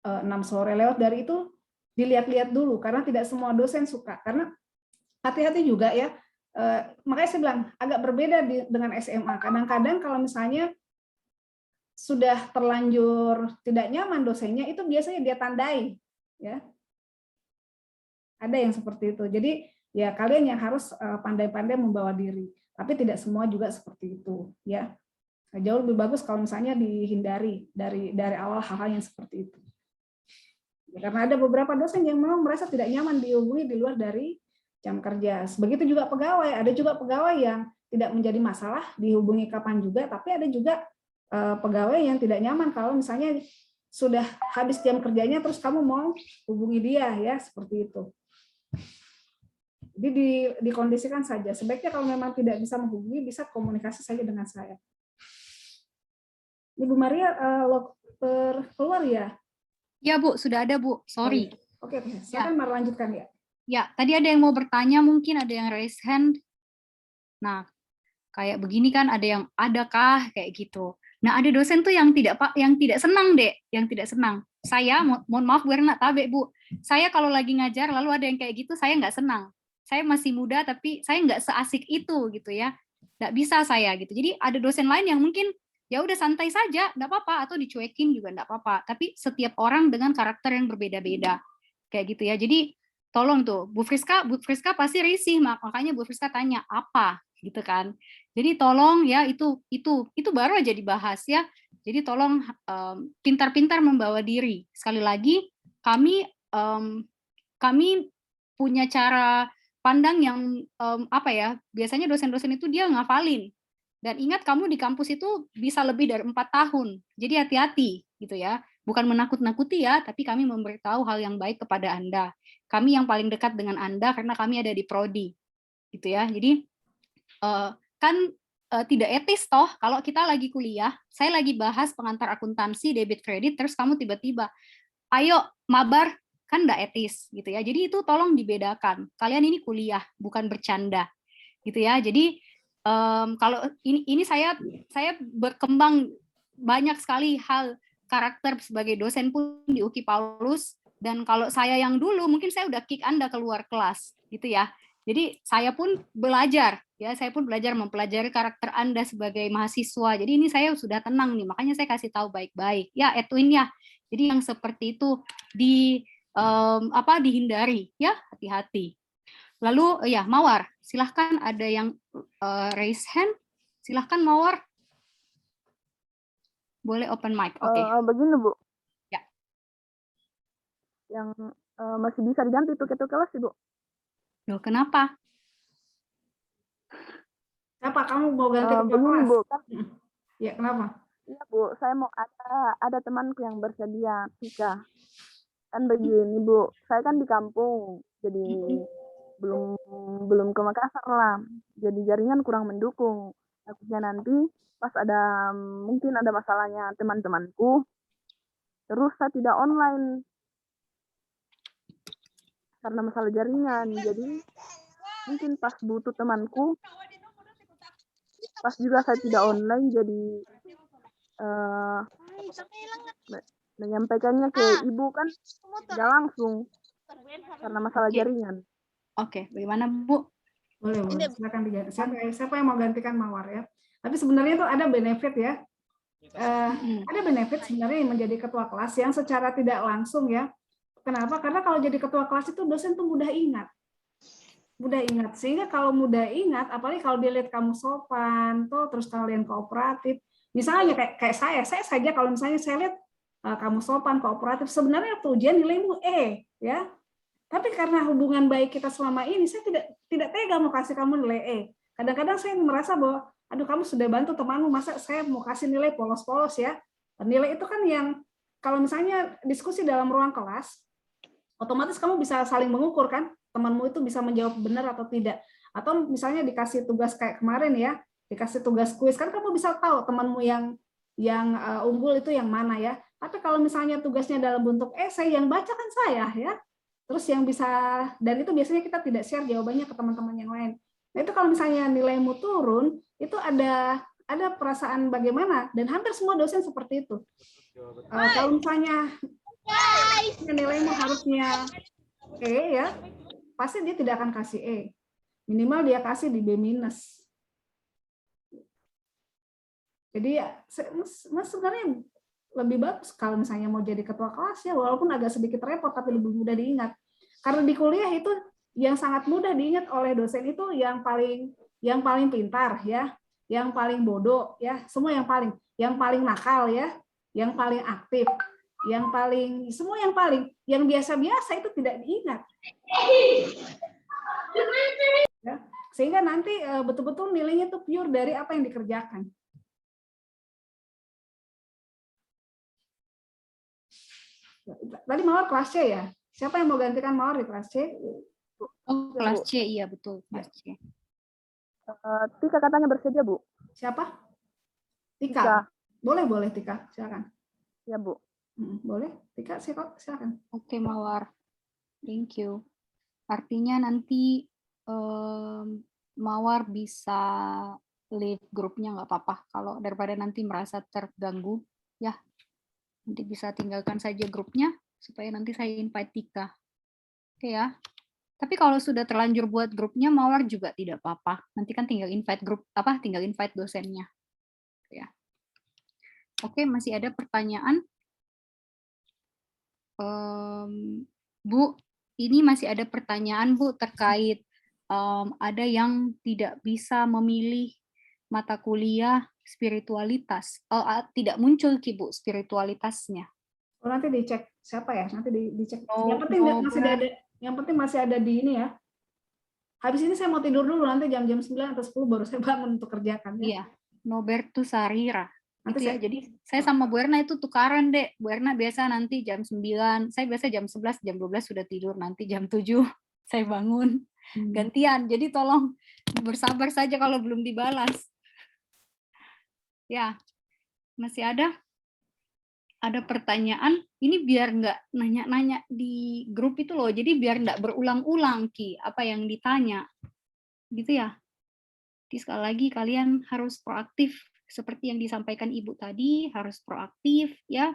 6 sore. Lewat dari itu dilihat-lihat dulu, karena tidak semua dosen suka. Karena hati-hati juga ya, makanya saya bilang agak berbeda dengan SMA. Kadang-kadang kalau misalnya sudah terlanjur tidak nyaman dosennya, itu biasanya dia tandai ya. Ada yang seperti itu. Jadi ya kalian yang harus pandai-pandai membawa diri. Tapi tidak semua juga seperti itu ya. Jauh lebih bagus kalau misalnya dihindari dari awal hal-hal yang seperti itu. Ya, karena ada beberapa dosen yang memang merasa tidak nyaman dihubungi di luar dari jam kerja. Begitu juga pegawai. Ada juga pegawai yang tidak menjadi masalah dihubungi kapan juga, tapi ada juga pegawai yang tidak nyaman kalau misalnya sudah habis jam kerjanya terus kamu mau hubungi dia ya, seperti itu. Jadi dikondisikan saja. Sebaiknya kalau memang tidak bisa menghubungi, bisa komunikasi saja dengan saya. Ibu Maria keluar ya? Ya Bu, sudah ada Bu. Sorry. Oke, silakan melanjutkan ya. Ya, tadi ada yang mau bertanya, mungkin ada yang raise hand. Nah, kayak begini kan ada yang adakah kayak gitu. Nah, ada dosen tuh yang tidak senang, Dek, yang tidak senang. Saya mohon maaf Bu Erna, tabe Bu. Saya kalau lagi ngajar lalu ada yang kayak gitu, saya nggak senang. Saya masih muda tapi saya nggak seasik itu gitu ya. Nggak bisa saya gitu. Jadi ada dosen lain yang mungkin ya udah santai saja, nggak apa-apa, atau dicuekin juga nggak apa-apa. Tapi setiap orang dengan karakter yang berbeda-beda, kayak gitu ya. Jadi tolong tuh, Bu Friska pasti risih, makanya Bu Friska tanya apa, gitu kan. Jadi tolong ya itu baru aja dibahas ya. Jadi tolong pintar-pintar membawa diri. Sekali lagi kami punya cara pandang yang apa ya? Biasanya dosen-dosen itu dia ngafalin. Dan ingat kamu di kampus itu bisa lebih dari 4 tahun. Jadi hati-hati gitu ya. Bukan menakut-nakuti ya, tapi kami memberitahu hal yang baik kepada Anda. Kami yang paling dekat dengan Anda karena kami ada di prodi. Gitu ya. Jadi tidak etis toh kalau kita lagi kuliah, saya lagi bahas pengantar akuntansi debit kredit terus kamu tiba-tiba ayo mabar, kan nggak etis gitu ya. Jadi itu tolong dibedakan. Kalian ini kuliah, bukan bercanda. Gitu ya. Jadi kalau ini saya berkembang banyak sekali hal karakter sebagai dosen pun di UKI Paulus, dan kalau saya yang dulu mungkin saya udah kick Anda keluar kelas gitu ya. Jadi saya pun belajar mempelajari karakter Anda sebagai mahasiswa. Jadi ini saya sudah tenang nih, makanya saya kasih tahu baik-baik ya Edwin ya. Jadi yang seperti itu dihindari ya, hati-hati. Lalu ya Mawar, silahkan ada yang raise hand. Silahkan Mawar. Boleh open mic. Oke. Begini Bu. Ya. Yang masih bisa diganti tuh ketua kelas Ibu. Loh, kenapa? Siapa kamu mau ganti ketua begini kelas? Bu, kan? Ya, kenapa? Iya Bu, saya mau ada temanku yang bersedia Tika. Kan begini Bu, saya kan di kampung, jadi belum ke Makassar lah. Jadi jaringan kurang mendukung. Takutnya nanti pas mungkin ada masalahnya teman-temanku, terus saya tidak online karena masalah jaringan. Jadi mungkin pas butuh temanku, pas juga saya tidak online, jadi menyampaikannya ke ibu kan tidak langsung karena masalah jaringan. Oke, bagaimana Bu? Boleh, silakan diganti. Siapa yang mau gantikan Mawar ya? Tapi sebenarnya itu ada benefit ya. Ada benefit sebenarnya menjadi ketua kelas yang secara tidak langsung ya. Kenapa? Karena kalau jadi ketua kelas itu dosen tuh mudah ingat. Sehingga kalau mudah ingat, apalagi kalau dia lihat kamu sopan, terus kalian kooperatif. Misalnya kayak saya saja kalau misalnya saya lihat kamu sopan, kooperatif, sebenarnya waktu ujian nilaimu E, ya. Tapi karena hubungan baik kita selama ini, saya tidak tega mau kasih kamu nilai E. Kadang-kadang saya merasa bahwa, aduh kamu sudah bantu temanmu, masa saya mau kasih nilai polos-polos ya. Nilai itu kan yang, kalau misalnya diskusi dalam ruang kelas, otomatis kamu bisa saling mengukur kan, temanmu itu bisa menjawab benar atau tidak. Atau misalnya dikasih tugas kayak kemarin ya, dikasih tugas kuis, kan kamu bisa tahu temanmu yang unggul itu yang mana ya. Tapi kalau misalnya tugasnya dalam bentuk esai, yang baca kan saya ya. Terus yang bisa, dan itu biasanya kita tidak share jawabannya ke teman-teman yang lain. Nah itu kalau misalnya nilaimu turun, itu ada perasaan bagaimana, dan hampir semua dosen seperti itu. Kalau misalnya nilaimu harusnya E ya, pasti dia tidak akan kasih E. Minimal dia kasih di B-. Jadi sebenarnya lebih bagus kalau misalnya mau jadi ketua kelas ya, walaupun agak sedikit repot tapi lebih mudah diingat. Karena di kuliah itu yang sangat mudah diingat oleh dosen itu yang paling pintar ya, yang paling bodoh ya, semua yang paling nakal ya, yang paling aktif, semua yang biasa-biasa itu tidak diingat. Ya, sehingga nanti betul-betul nilainya itu pure dari apa yang dikerjakan. Tadi Mawar kelas C ya? Siapa yang mau gantikan Mawar di kelas C? Oh, kelas C, iya betul, kelas C. Tika katanya bersedia, Bu. Siapa? Tika. Boleh Tika, silakan. Ya, Bu. Boleh, Tika, silakan. Oke, Mawar. Thank you. Artinya nanti Mawar bisa leave grupnya, nggak apa-apa. Kalau daripada nanti merasa terganggu, ya. Nanti bisa tinggalkan saja grupnya supaya nanti saya invite Tika. Oke ya. Tapi kalau sudah terlanjur buat grupnya, Mawar juga tidak apa-apa. Nanti kan tinggal invite dosennya. Ya. Oke, masih ada pertanyaan? Bu, ini masih ada pertanyaan Bu terkait ada yang tidak bisa memilih mata kuliah spiritualitas. Tidak muncul Ki Bu spiritualitasnya. Oh, nanti dicek siapa ya? Nanti dicek. Oh, Yang penting masih ada, yang penting masih ada di ini ya. Habis ini saya mau tidur dulu, nanti jam-jam 9 atau 10 baru saya bangun untuk kerjakan ya. Iya, Nobertus Sarira. Nanti Gitu ya. Jadi saya sama Bu Erna itu tukaran, Dek. Bu Erna biasa nanti jam 9, saya biasa jam 11, jam 12 sudah tidur, nanti jam 7 saya bangun. Gantian. Jadi tolong bersabar saja kalau belum dibalas. Ya, masih ada? Ada pertanyaan, ini biar nggak nanya-nanya di grup itu loh, jadi biar nggak berulang-ulang Ki, apa yang ditanya. Gitu ya. Jadi sekali lagi kalian harus proaktif, seperti yang disampaikan Ibu tadi, harus proaktif ya.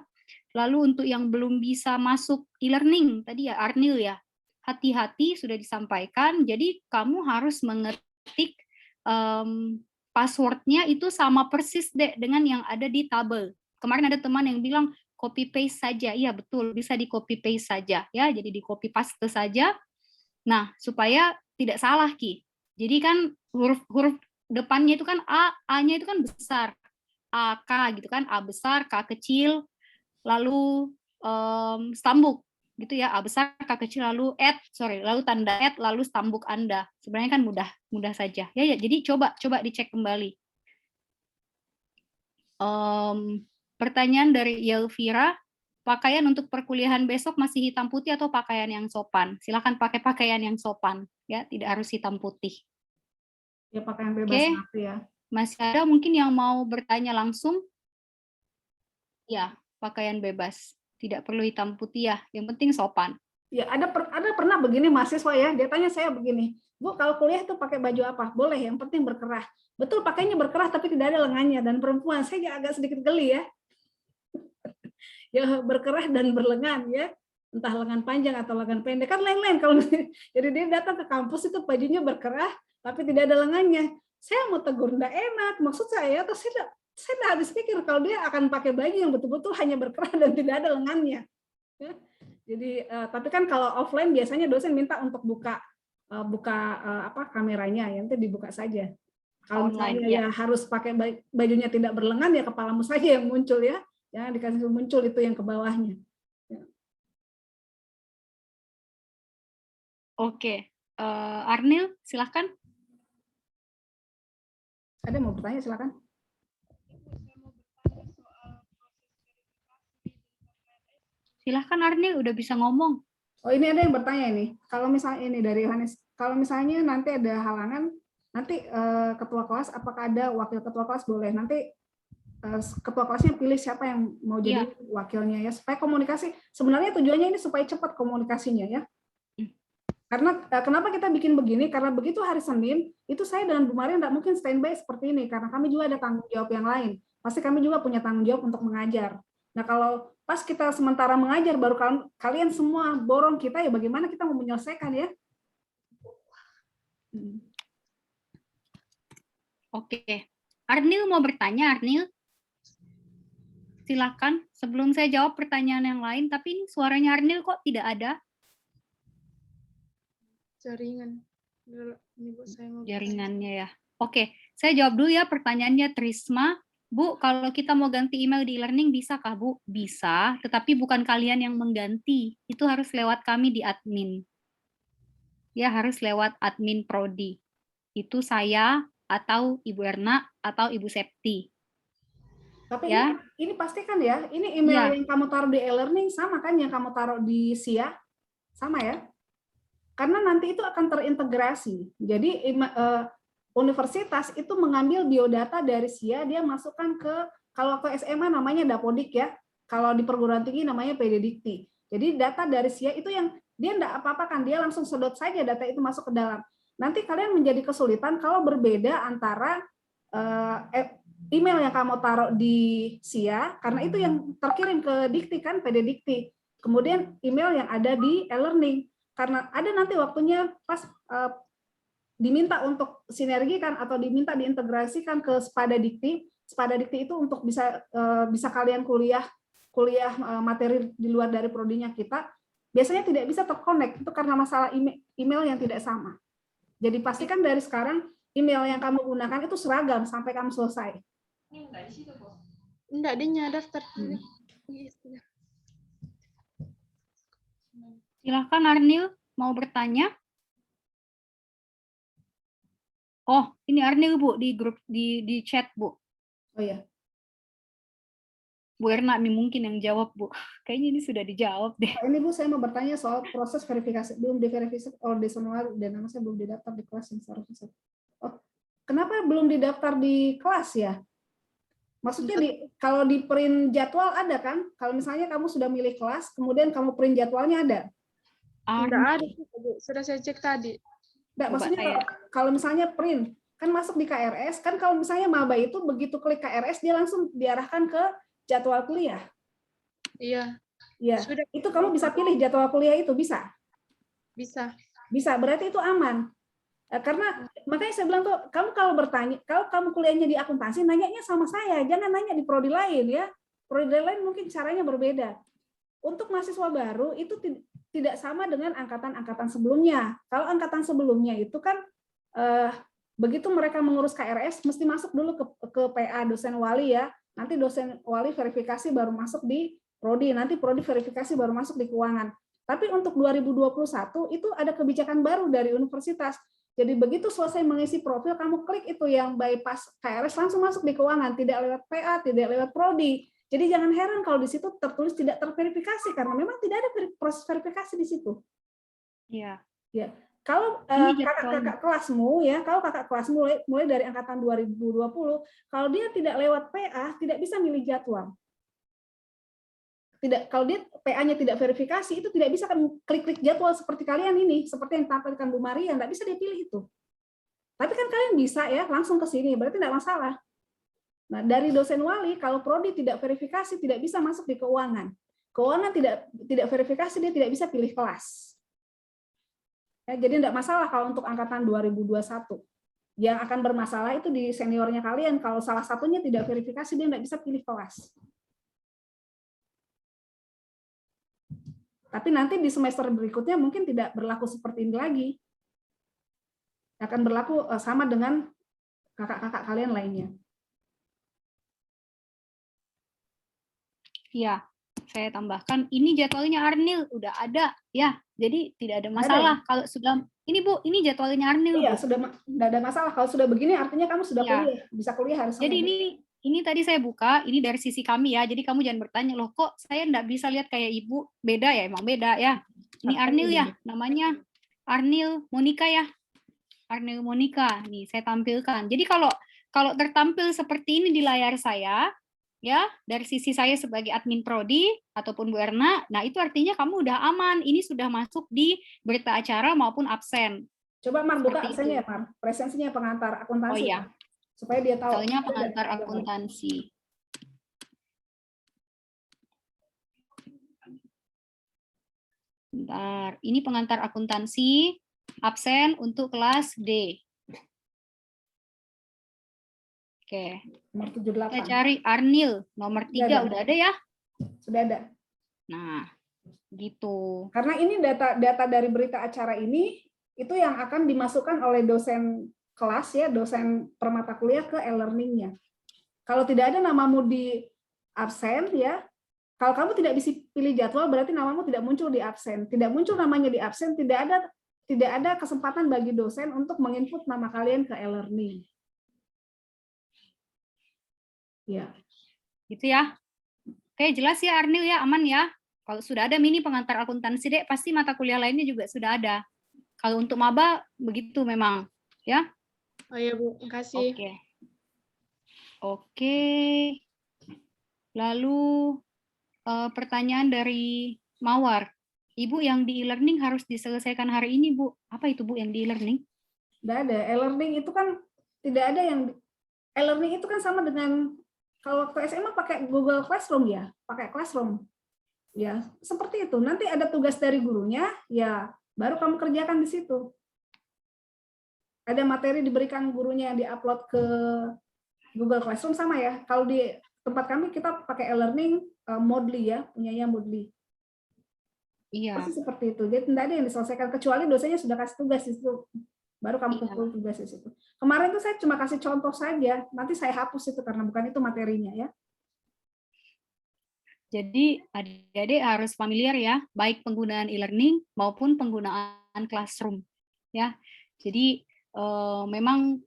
Lalu untuk yang belum bisa masuk e-learning, tadi ya Arnil ya, hati-hati sudah disampaikan, jadi kamu harus mengetik passwordnya itu sama persis deh dengan yang ada di tabel. Kemarin ada teman yang bilang copy paste saja, iya betul, bisa di copy paste saja ya, jadi di copy paste saja. Nah, supaya tidak salah Ki. Jadi kan huruf depannya itu kan A-nya itu kan besar, AK gitu kan, A besar, K kecil, lalu stambuk gitu ya, A besar, K kecil, lalu lalu tanda @ lalu stambuk Anda. Sebenarnya kan mudah saja. Ya, jadi coba dicek kembali. Pertanyaan dari Yelvira, pakaian untuk perkuliahan besok masih hitam putih atau pakaian yang sopan? Silakan pakai pakaian yang sopan, ya, tidak harus hitam putih. Ya, pakaian bebas nanti ya. Masih ada mungkin yang mau bertanya langsung? Ya, pakaian bebas, tidak perlu hitam putih ya, yang penting sopan. Ya, ada pernah begini mahasiswa ya, dia tanya saya begini, Bu, kalau kuliah itu pakai baju apa? Boleh, yang penting berkerah. Betul, pakainya berkerah tapi tidak ada lengannya, dan perempuan, saya agak sedikit geli ya. Ya, berkerah dan berlengan ya, entah lengan panjang atau lengan pendek, kan lain-lain kalau jadi dia datang ke kampus itu bajunya berkerah tapi tidak ada lengannya. Saya mau tegur enggak enak, maksud saya, atau saya tidak habis pikir kalau dia akan pakai baju yang betul-betul hanya berkerah dan tidak ada lengannya. Ya. Jadi tapi kan kalau offline biasanya dosen minta untuk buka kameranya, ya nanti dibuka saja. Kalau misalnya ya harus pakai bajunya tidak berlengan, ya kepalamu saja yang muncul ya. Jangan dikasih muncul itu yang ke bawahnya. Ya. Oke, Arnil, silakan. Ada mau bertanya, silakan. Silahkan Arnil, udah bisa ngomong. Oh, ini ada yang bertanya ini. Kalau misalnya ini dari Yohanes, kalau misalnya nanti ada halangan, nanti ketua kelas, apakah ada wakil ketua kelas? Boleh. Nanti ketua kelasnya pilih siapa yang mau jadi wakilnya ya, supaya komunikasi. Sebenarnya tujuannya ini supaya cepat komunikasinya ya. Karena kenapa kita bikin begini? Karena begitu hari Senin, itu saya dan Bu Maria tidak mungkin standby seperti ini, karena kami juga ada tanggung jawab yang lain. Pasti kami juga punya tanggung jawab untuk mengajar. Nah, kalau pas kita sementara mengajar, baru kalian semua borong kita, ya bagaimana kita mau menyelesaikan ya? Oke. Arnil mau bertanya, Arnil? Silakan. Sebelum saya jawab pertanyaan yang lain, tapi ini suaranya Arnil kok tidak ada? Jaringan. Jaringannya ya. Oke, saya jawab dulu ya pertanyaannya Trisma. Bu, kalau kita mau ganti email di e-learning bisakah Bu? Bisa, tetapi bukan kalian yang mengganti. Itu harus lewat kami di admin. Ya, harus lewat admin prodi. Itu saya atau Ibu Erna atau Ibu Septi. Tapi ya. ini pastikan ya, ini email yang kamu taruh di e-learning sama kan yang kamu taruh di SIA? Sama ya? Karena nanti itu akan terintegrasi. Jadi universitas itu mengambil biodata dari SIA, dia masukkan ke, kalau ke SMA namanya Dapodik ya, kalau di perguruan tinggi namanya PDDikti. Jadi data dari SIA itu yang dia enggak apa-apa kan, dia langsung sedot saja data itu masuk ke dalam. Nanti kalian menjadi kesulitan kalau berbeda antara email yang kamu taruh di SIA, karena itu yang terkirim ke Dikti kan, PDDikti. Kemudian email yang ada di e-learning. Karena ada nanti waktunya pas diminta untuk sinergikan atau diminta diintegrasikan ke Spada Dikti, Sepada Dikti itu untuk bisa kalian kuliah materi di luar dari prodinya kita, biasanya tidak bisa terkonek, itu karena masalah email yang tidak sama. Jadi pastikan dari sekarang email yang kamu gunakan itu seragam sampai kamu selesai. Enggak, dia daftar. Silahkan Arnil, mau bertanya? Oh, ini Arnil Bu di grup di chat Bu. Oh ya. Bu Erna nih mungkin yang jawab Bu. Kayaknya ini sudah dijawab deh. Ini Bu, saya mau bertanya soal proses verifikasi. Belum diverifikasi oleh Desanuari dan nama saya belum didaftar di kelas yang seharusnya. Oh, kenapa belum didaftar di kelas ya? Maksudnya kalau di print jadwal ada kan? Kalau misalnya kamu sudah milih kelas, kemudian kamu print jadwalnya ada? Enggak ada, sudah saya cek tadi. Enggak, maksudnya kalau misalnya print, kan masuk di KRS, kan kalau misalnya maba itu begitu klik KRS, dia langsung diarahkan ke jadwal kuliah. Iya. Ya, itu kamu bisa pilih jadwal kuliah itu, bisa? Bisa. Bisa, berarti itu aman. Karena makanya saya bilang tuh, kamu kalau bertanya, kalau kamu kuliahnya di akuntansi, nanyanya sama saya, jangan nanya di prodi lain ya. Prodi lain mungkin caranya berbeda. Untuk mahasiswa baru itu tidak sama dengan angkatan-angkatan sebelumnya. Kalau angkatan sebelumnya itu kan begitu mereka mengurus KRS, mesti masuk dulu ke PA dosen wali ya. Nanti dosen wali verifikasi baru masuk di prodi, nanti prodi verifikasi baru masuk di keuangan. Tapi untuk 2021 itu ada kebijakan baru dari universitas. Jadi begitu selesai mengisi profil, kamu klik itu yang bypass KRS langsung masuk di keuangan, tidak lewat PA, tidak lewat prodi. Jadi jangan heran kalau di situ tertulis tidak terverifikasi karena memang tidak ada proses verifikasi di situ. Iya. Ya. Kalau kakak kelasmu ya, kalau kakak kelas mulai dari angkatan 2020, kalau dia tidak lewat PA, tidak bisa milih jadwal. Kalau dia PA-nya tidak verifikasi, itu tidak bisa kan klik-klik jadwal seperti kalian ini, seperti yang tampilkan Bu Maria, nggak bisa dia pilih itu. Tapi kan kalian bisa ya, langsung ke sini, berarti nggak masalah. Nah, dari dosen wali, kalau prodi tidak verifikasi, tidak bisa masuk di keuangan. Keuangan tidak verifikasi, dia tidak bisa pilih kelas. Ya, jadi nggak masalah kalau untuk angkatan 2021. Yang akan bermasalah itu di seniornya kalian, kalau salah satunya tidak verifikasi, dia nggak bisa pilih kelas. Tapi nanti di semester berikutnya mungkin tidak berlaku seperti ini lagi. Akan berlaku sama dengan kakak-kakak kalian lainnya. Iya, saya tambahkan ini jadwalnya Arnil udah ada ya. Jadi tidak ada masalah ya? kalau sudah ini Bu, ini jadwalnya Arnil. Iya, Bu. sudah tidak ada masalah. Kalau sudah begini artinya kamu sudah kuliah, bisa kuliah harus. Jadi ini tadi saya buka, ini dari sisi kami ya. Jadi kamu jangan bertanya, loh kok saya enggak bisa lihat kayak Ibu? Beda ya, emang beda ya. Ini Arnil ya, namanya Arnil Monika ya. Arnil Monika, nih saya tampilkan. Jadi kalau tertampil seperti ini di layar saya, ya dari sisi saya sebagai admin prodi ataupun Bu Erna, nah itu artinya kamu udah aman. Ini sudah masuk di berita acara maupun absen. Coba Mar buka absennya ya Mar, presensinya pengantar akuntansi. Oh iya. Supaya dia tahu. Soalnya pengantar akuntansi. Bentar, ini pengantar akuntansi absen untuk kelas D. Oke. Nomor 78. Kita cari Arnil nomor 3 udah ada ya? Sudah ada. Nah, gitu. Karena ini data dari berita acara ini itu yang akan dimasukkan oleh dosen kelas ya, dosen per mata kuliah ke e-learning-nya. Kalau tidak ada namamu di absen ya, kalau kamu tidak bisa pilih jadwal berarti namamu tidak muncul di absen. Tidak muncul namanya di absen, tidak ada kesempatan bagi dosen untuk menginput nama kalian ke e-learning. Ya. Gitu ya. Oke, jelas ya Arnil ya, aman ya. Kalau sudah ada mini pengantar akuntansi deh, pasti mata kuliah lainnya juga sudah ada. Kalau untuk maba begitu memang, ya. Oh iya Bu, makasih. Oke. Lalu pertanyaan dari Mawar. Ibu, yang di e-learning harus diselesaikan hari ini, Bu. Apa itu, Bu, yang di e-learning? Tidak ada. E-learning itu kan tidak ada yang e-learning itu kan sama dengan kalau waktu SMA pakai Google Classroom ya, pakai Classroom. Ya, seperti itu. Nanti ada tugas dari gurunya, ya baru kamu kerjakan di situ. Ada materi diberikan gurunya yang diupload ke Google Classroom sama ya. Kalau di tempat kami kita pakai e-learning Moodle ya, punyanya Moodle. Iya. Pasti seperti itu. Jadi tidak ada yang diselesaikan kecuali dosennya sudah kasih tugas di situ. Baru kamu kumpul tugas di situ. Kemarin tuh saya cuma kasih contoh saja, nanti saya hapus itu karena bukan itu materinya ya. Jadi adik-adik harus familiar ya, baik penggunaan e-learning maupun penggunaan classroom. Ya, jadi memang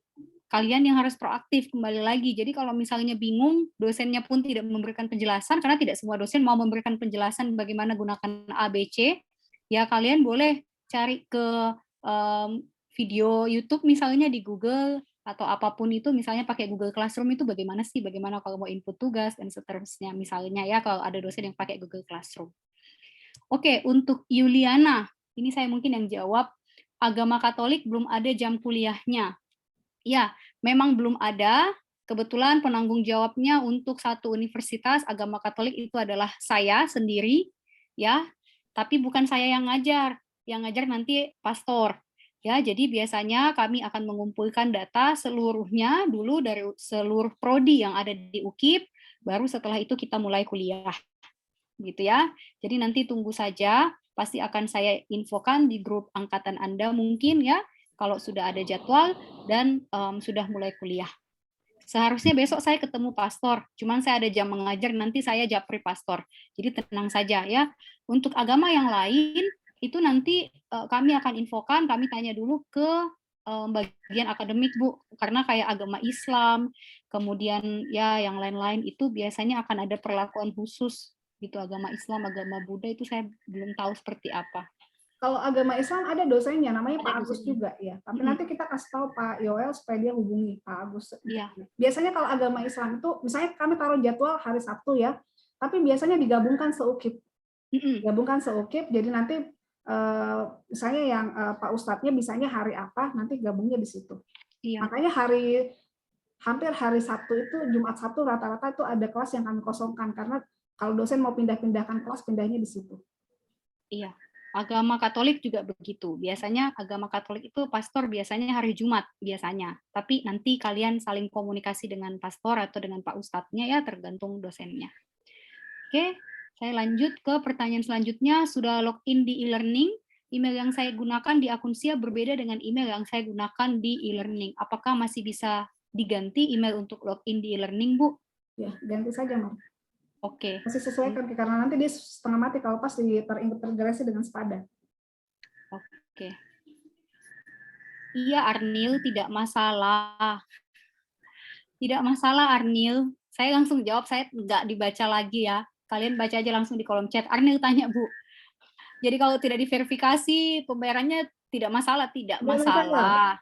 kalian yang harus proaktif kembali lagi. Jadi kalau misalnya bingung, dosennya pun tidak memberikan penjelasan, karena tidak semua dosen mau memberikan penjelasan bagaimana gunakan ABC, ya kalian boleh cari ke video YouTube misalnya di Google, atau apapun itu, misalnya pakai Google Classroom itu bagaimana sih, bagaimana kalau mau input tugas, dan seterusnya. Misalnya ya, kalau ada dosen yang pakai Google Classroom. Oke, untuk Yuliana, ini saya mungkin yang jawab, agama Katolik belum ada jam kuliahnya. Ya, memang belum ada. Kebetulan penanggung jawabnya untuk satu universitas agama Katolik itu adalah saya sendiri, ya. Tapi bukan saya yang ngajar nanti pastor. Ya, jadi biasanya kami akan mengumpulkan data seluruhnya dulu dari seluruh prodi yang ada di UKIP, baru setelah itu kita mulai kuliah. Gitu ya. Jadi nanti tunggu saja, pasti akan saya infokan di grup angkatan Anda mungkin ya, kalau sudah ada jadwal dan sudah mulai kuliah. Seharusnya besok saya ketemu pastor, cuman saya ada jam mengajar, nanti saya japri pastor. Jadi tenang saja ya. Untuk agama yang lain, itu nanti kami akan infokan, kami tanya dulu ke bagian akademik Bu, karena kayak agama Islam, kemudian ya yang lain-lain itu biasanya akan ada perlakuan khusus gitu. Agama Islam, agama Buddha itu saya belum tahu seperti apa. Kalau agama Islam ada dosennya, namanya Pak Agus juga ya. Tapi nanti kita kasih tahu Pak Yoel supaya dia hubungi Pak Agus. Iya. Biasanya kalau agama Islam itu, misalnya kami taruh jadwal hari Sabtu ya, tapi biasanya digabungkan se-UKIP. Gabungkan se-UKIP, jadi nanti misalnya yang Pak Ustadznya bisanya hari apa, nanti gabungnya di situ. Iya. Makanya hampir hari Sabtu itu, Jumat Sabtu rata-rata itu ada kelas yang kami kosongkan, karena kalau dosen mau pindah-pindahkan kelas, pindahnya di situ. Iya. Agama Katolik juga begitu. Biasanya agama Katolik itu pastor biasanya hari Jumat biasanya. Tapi nanti kalian saling komunikasi dengan pastor atau dengan Pak Ustadznya ya, tergantung dosennya. Oke, saya lanjut ke pertanyaan selanjutnya. Sudah login di e-learning? Email yang saya gunakan di akun SIA berbeda dengan email yang saya gunakan di e-learning. Apakah masih bisa diganti email untuk login di e-learning, Bu? Ya, ganti saja, Mar. Oke. Masih sesuaikan, karena nanti dia setengah mati kalau pas terintegrasi dengan Spada. Oke. Iya, Arnil, tidak masalah. Tidak masalah, Arnil. Saya langsung jawab, saya nggak dibaca lagi ya. Kalian baca aja langsung di kolom chat. Arnil tanya, Bu. Jadi kalau tidak diverifikasi, pembayarannya tidak masalah. Tidak masalah.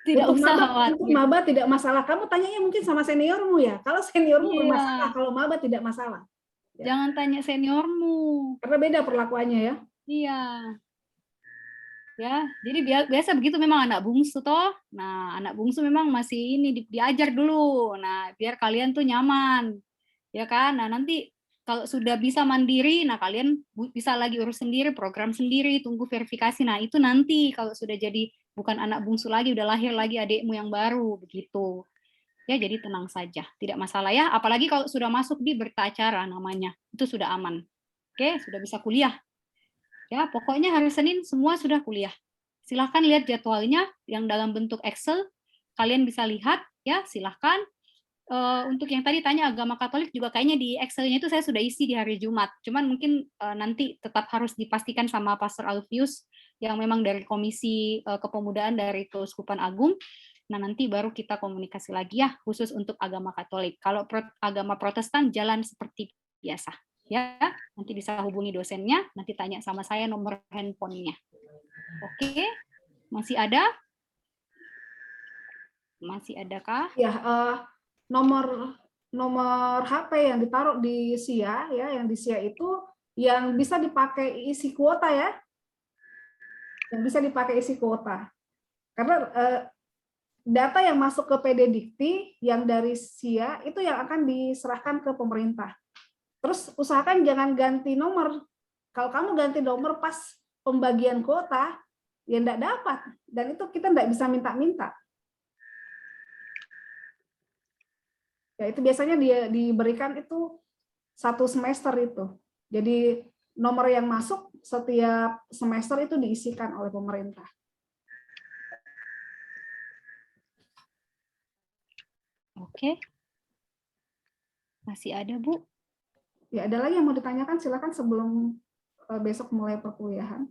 Tidak usah khawatir. Untuk maba tidak masalah. Kamu tanyanya mungkin sama seniormu ya. Kalau seniormu bermasalah, kalau maba tidak masalah. Ya. Jangan tanya seniormu. Karena beda perlakuannya ya. Iya. Ya, jadi biasa begitu memang anak bungsu toh. Nah, anak bungsu memang masih ini diajar dulu. Nah, biar kalian tuh nyaman. Ya kan? Nah, nanti kalau sudah bisa mandiri, nah kalian bisa lagi urus sendiri, program sendiri, tunggu verifikasi. Nah, itu nanti kalau sudah jadi bukan anak bungsu lagi, udah lahir lagi adikmu yang baru, begitu. Ya, jadi tenang saja, tidak masalah ya. Apalagi kalau sudah masuk di berita acara namanya, itu sudah aman. Oke, sudah bisa kuliah. Ya, pokoknya hari Senin semua sudah kuliah. Silahkan lihat jadwalnya yang dalam bentuk Excel. Kalian bisa lihat, ya, silahkan. Untuk yang tadi tanya agama Katolik juga kayaknya di Excel-nya itu saya sudah isi di hari Jumat. Cuman mungkin nanti tetap harus dipastikan sama Pastor Alfius yang memang dari Komisi Kepemudaan dari Keuskupan Agung. Nah, nanti baru kita komunikasi lagi ya, khusus untuk agama Katolik. Kalau agama Protestan jalan seperti biasa. Ya, nanti bisa hubungi dosennya, nanti tanya sama saya nomor handphonenya. Oke, masih ada? Masih adakah? Ya, nomor HP yang ditaruh di SIA ya, yang di SIA itu yang bisa dipakai isi kuota ya. Yang bisa dipakai isi kuota. Karena data yang masuk ke PD Dikti yang dari SIA itu yang akan diserahkan ke pemerintah. Terus usahakan jangan ganti nomor. Kalau kamu ganti nomor pas pembagian kuota, ya enggak dapat. Dan itu kita enggak bisa minta-minta. Ya, itu biasanya dia diberikan itu 1 semester itu. Jadi nomor yang masuk setiap semester itu diisikan oleh pemerintah. Oke. Masih ada, Bu? Ya, ada lagi yang mau ditanyakan, silakan sebelum besok mulai perkuliahan.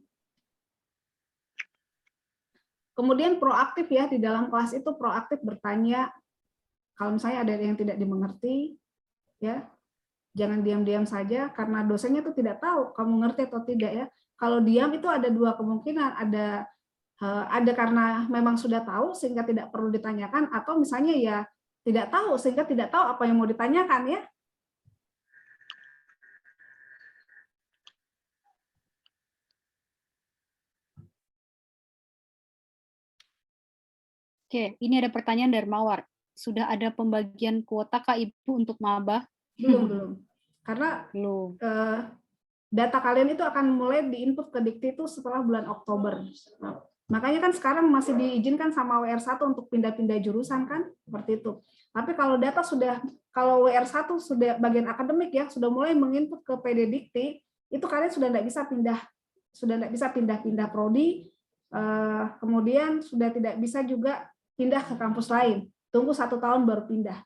Kemudian proaktif ya, di dalam kelas itu proaktif bertanya. Kalau misalnya ada yang tidak dimengerti, ya jangan diam-diam saja karena dosennya itu tidak tahu kamu ngerti atau tidak ya. Kalau diam itu ada 2 kemungkinan, ada karena memang sudah tahu sehingga tidak perlu ditanyakan, atau misalnya ya tidak tahu sehingga tidak tahu apa yang mau ditanyakan ya. Oke, ini ada pertanyaan dari Mawar. Sudah ada pembagian kuota Kak Ibu untuk maba? Belum. Karena Belum. Data kalian itu akan mulai diinput ke Dikti itu setelah bulan Oktober. Nah, makanya kan sekarang masih diizinkan sama WR1 untuk pindah-pindah jurusan kan, seperti itu. Tapi kalau kalau WR1 sudah bagian akademik ya, sudah mulai menginput ke PD Dikti, itu kalian sudah tidak bisa pindah-pindah prodi, kemudian sudah tidak bisa juga pindah ke kampus lain. Tunggu 1 tahun baru pindah.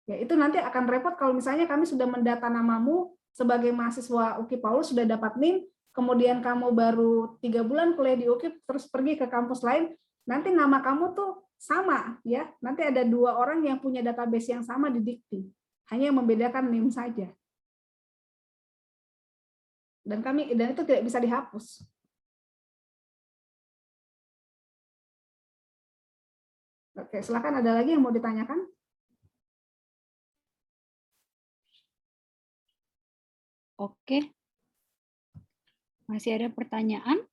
Ya, itu nanti akan repot kalau misalnya kami sudah mendata namamu sebagai mahasiswa UKI Paulus, sudah dapat NIM, kemudian kamu baru 3 bulan kuliah di UKI, terus pergi ke kampus lain, nanti nama kamu tuh sama, ya. Nanti ada 2 orang yang punya database yang sama di Dikti, hanya yang membedakan NIM saja. Dan itu tidak bisa dihapus. Oke, silakan, ada lagi yang mau ditanyakan? Oke. Masih ada pertanyaan?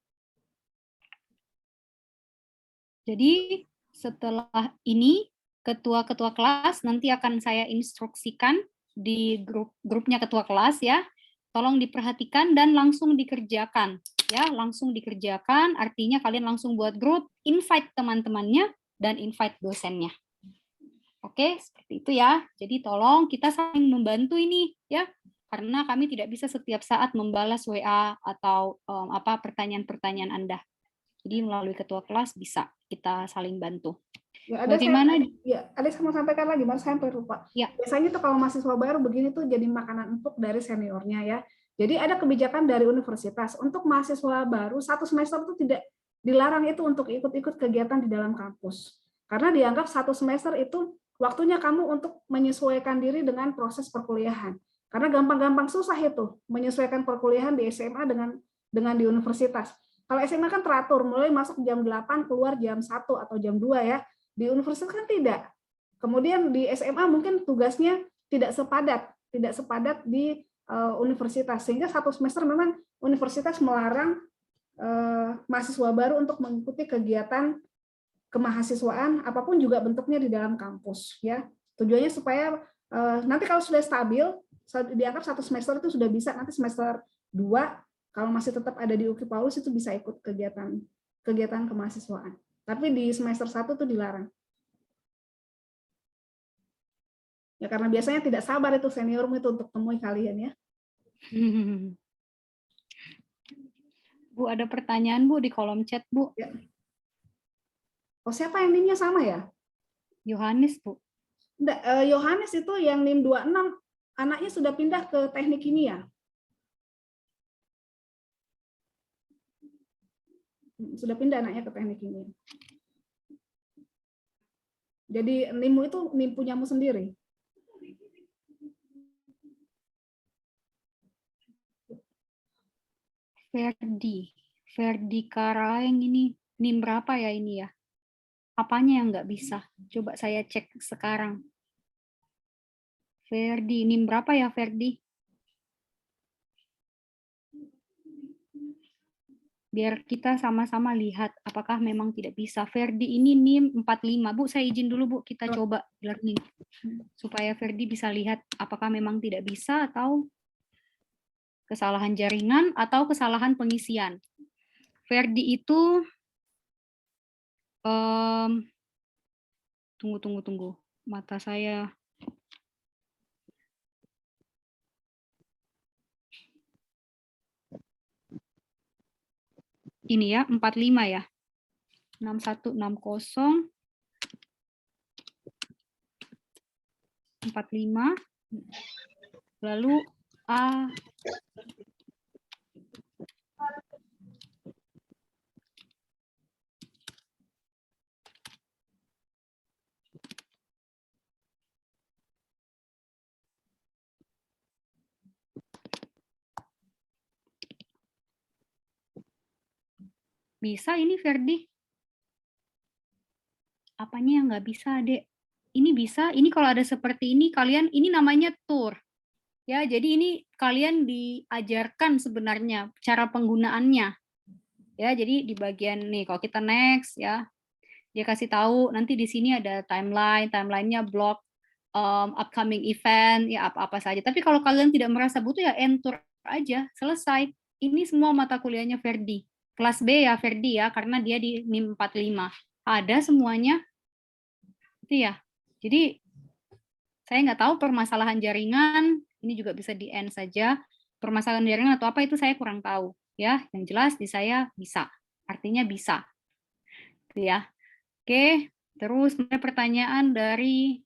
Jadi setelah ini ketua-ketua kelas nanti akan saya instruksikan di grupnya ketua kelas ya. Tolong diperhatikan dan langsung dikerjakan ya, langsung dikerjakan artinya kalian langsung buat grup, invite teman-temannya dan invite dosennya. Oke, seperti itu ya. Jadi tolong kita saling membantu ini ya. Karena kami tidak bisa setiap saat membalas WA atau pertanyaan-pertanyaan Anda. Jadi melalui ketua kelas bisa kita saling bantu. Ya, ada bagaimana? Ada yang mau sampaikan lagi, Mas, saya lupa. Ya. Biasanya tuh kalau mahasiswa baru begini tuh jadi makanan empuk dari seniornya ya. Jadi ada kebijakan dari universitas untuk mahasiswa baru 1 semester itu tidak dilarang itu untuk ikut-ikut kegiatan di dalam kampus. Karena dianggap 1 semester itu waktunya kamu untuk menyesuaikan diri dengan proses perkuliahan. Karena gampang-gampang susah itu menyesuaikan perkuliahan di SMA dengan di universitas. Kalau SMA kan teratur, mulai masuk jam 8, keluar jam 1 atau jam 2 ya. Di universitas kan tidak. Kemudian di SMA mungkin tugasnya tidak sepadat di universitas. Sehingga 1 semester memang universitas melarang mahasiswa baru untuk mengikuti kegiatan kemahasiswaan apapun juga bentuknya di dalam kampus ya. Tujuannya supaya nanti kalau sudah stabil, dianggap 1 semester itu sudah bisa, nanti semester 2 kalau masih tetap ada di UKI Paulus itu bisa ikut kegiatan kemahasiswaan. Tapi di semester 1 itu dilarang. Ya karena biasanya tidak sabar itu seniormu itu untuk temui kalian ya. Bu, ada pertanyaan Bu di kolom chat Bu. Ya. Oh, siapa yang NIM-nya sama ya? Yohanes Bu. Yohanes itu yang NIM 26, anaknya sudah pindah ke teknik kimia. Sudah pindah anaknya ke teknik kimia. Jadi NIM-mu itu NIM punyamu sendiri. Ferdi Karaeng ini NIM berapa ya ini ya? Apanya yang nggak bisa? Coba saya cek sekarang. Ferdi, NIM berapa ya Ferdi? Biar kita sama-sama lihat apakah memang tidak bisa. Ferdi ini NIM 45. Bu, saya izin dulu Bu, kita coba learning. Supaya Ferdi bisa lihat apakah memang tidak bisa atau kesalahan jaringan atau kesalahan pengisian. Ferdi itu Tunggu. Mata saya. Ini ya, 45 ya. 6160 45 lalu A bisa ini Ferdi? Apanya yang nggak bisa, Dek? Ini bisa, ini kalau ada seperti ini, kalian, ini namanya tour. Ya, jadi ini kalian diajarkan sebenarnya cara penggunaannya. Ya, jadi di bagian nih, kalau kita next ya, dia kasih tahu nanti di sini ada timeline-nya blog, upcoming event, ya apa-apa saja. Tapi kalau kalian tidak merasa butuh ya end tour aja, selesai. Ini semua mata kuliahnya Ferdi. Kelas B ya Ferdi ya, karena dia di NIM 45. Ada semuanya. Itu ya. Jadi saya nggak tahu permasalahan jaringan, ini juga bisa di end saja. Permasalahan jaringan atau apa itu saya kurang tahu. Ya, yang jelas di saya bisa. Artinya bisa. Itu ya. Oke, terus ada pertanyaan dari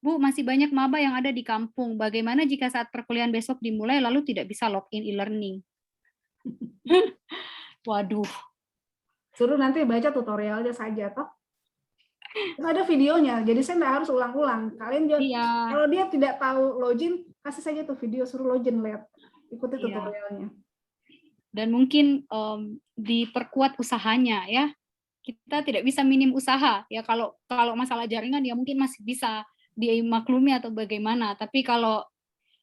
Bu, masih banyak maba yang ada di kampung. Bagaimana jika saat perkuliahan besok dimulai lalu tidak bisa login e-learning? Waduh. Suruh nanti baca tutorialnya saja toh. Ada videonya, jadi saya nggak harus ulang-ulang. Kalian juga, kalau dia tidak tahu login, kasih saja tuh video, suruh login, lihat, ikuti tutorialnya. Dan mungkin diperkuat usahanya ya. Kita tidak bisa minim usaha ya. Kalau masalah jaringan ya mungkin masih bisa dimaklumi atau bagaimana. Tapi kalau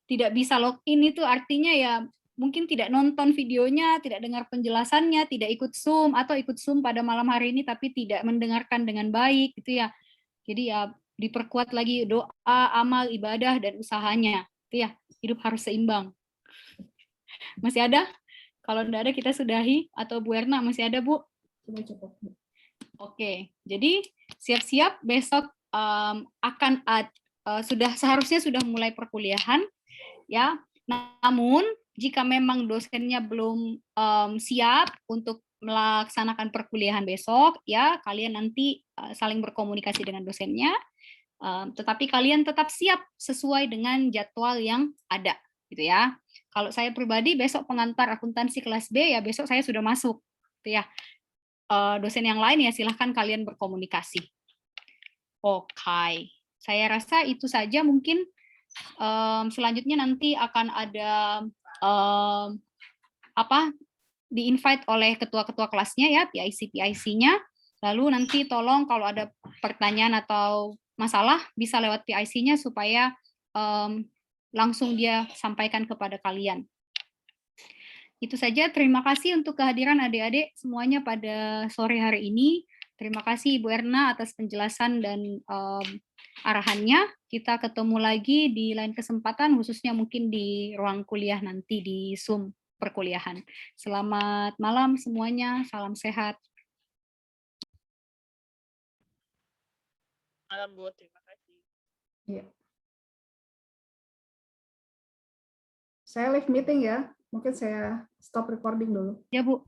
tidak bisa login itu artinya ya mungkin tidak nonton videonya, tidak dengar penjelasannya, tidak ikut Zoom, atau ikut Zoom pada malam hari ini tapi tidak mendengarkan dengan baik gitu ya. Jadi ya diperkuat lagi doa, amal, ibadah, dan usahanya. Itu ya, hidup harus seimbang. Masih ada? Kalau tidak ada kita sudahi, atau Bu Erna masih ada Bu? Sudah cukup. Oke, jadi siap-siap besok seharusnya sudah mulai perkuliahan ya. Namun jika memang dosennya belum siap untuk melaksanakan perkuliahan besok, ya kalian nanti saling berkomunikasi dengan dosennya. Tetapi kalian tetap siap sesuai dengan jadwal yang ada, gitu ya. Kalau saya pribadi besok pengantar akuntansi kelas B, ya besok saya sudah masuk, gitu ya. Dosen yang lain ya silahkan kalian berkomunikasi. Oke, saya rasa itu saja mungkin. Selanjutnya nanti akan ada di-invite oleh ketua-ketua kelasnya ya, PIC-nya. Lalu nanti tolong kalau ada pertanyaan atau masalah bisa lewat PIC-nya supaya langsung dia sampaikan kepada kalian. Itu saja, terima kasih untuk kehadiran adik-adik semuanya pada sore hari ini. Terima kasih Ibu Erna atas penjelasan dan arahannya. Kita ketemu lagi di lain kesempatan, khususnya mungkin di ruang kuliah nanti di Zoom perkuliahan. Selamat malam semuanya, salam sehat. Malam Bu, terima kasih. Iya. Saya live meeting ya, mungkin saya stop recording dulu. Ya Bu.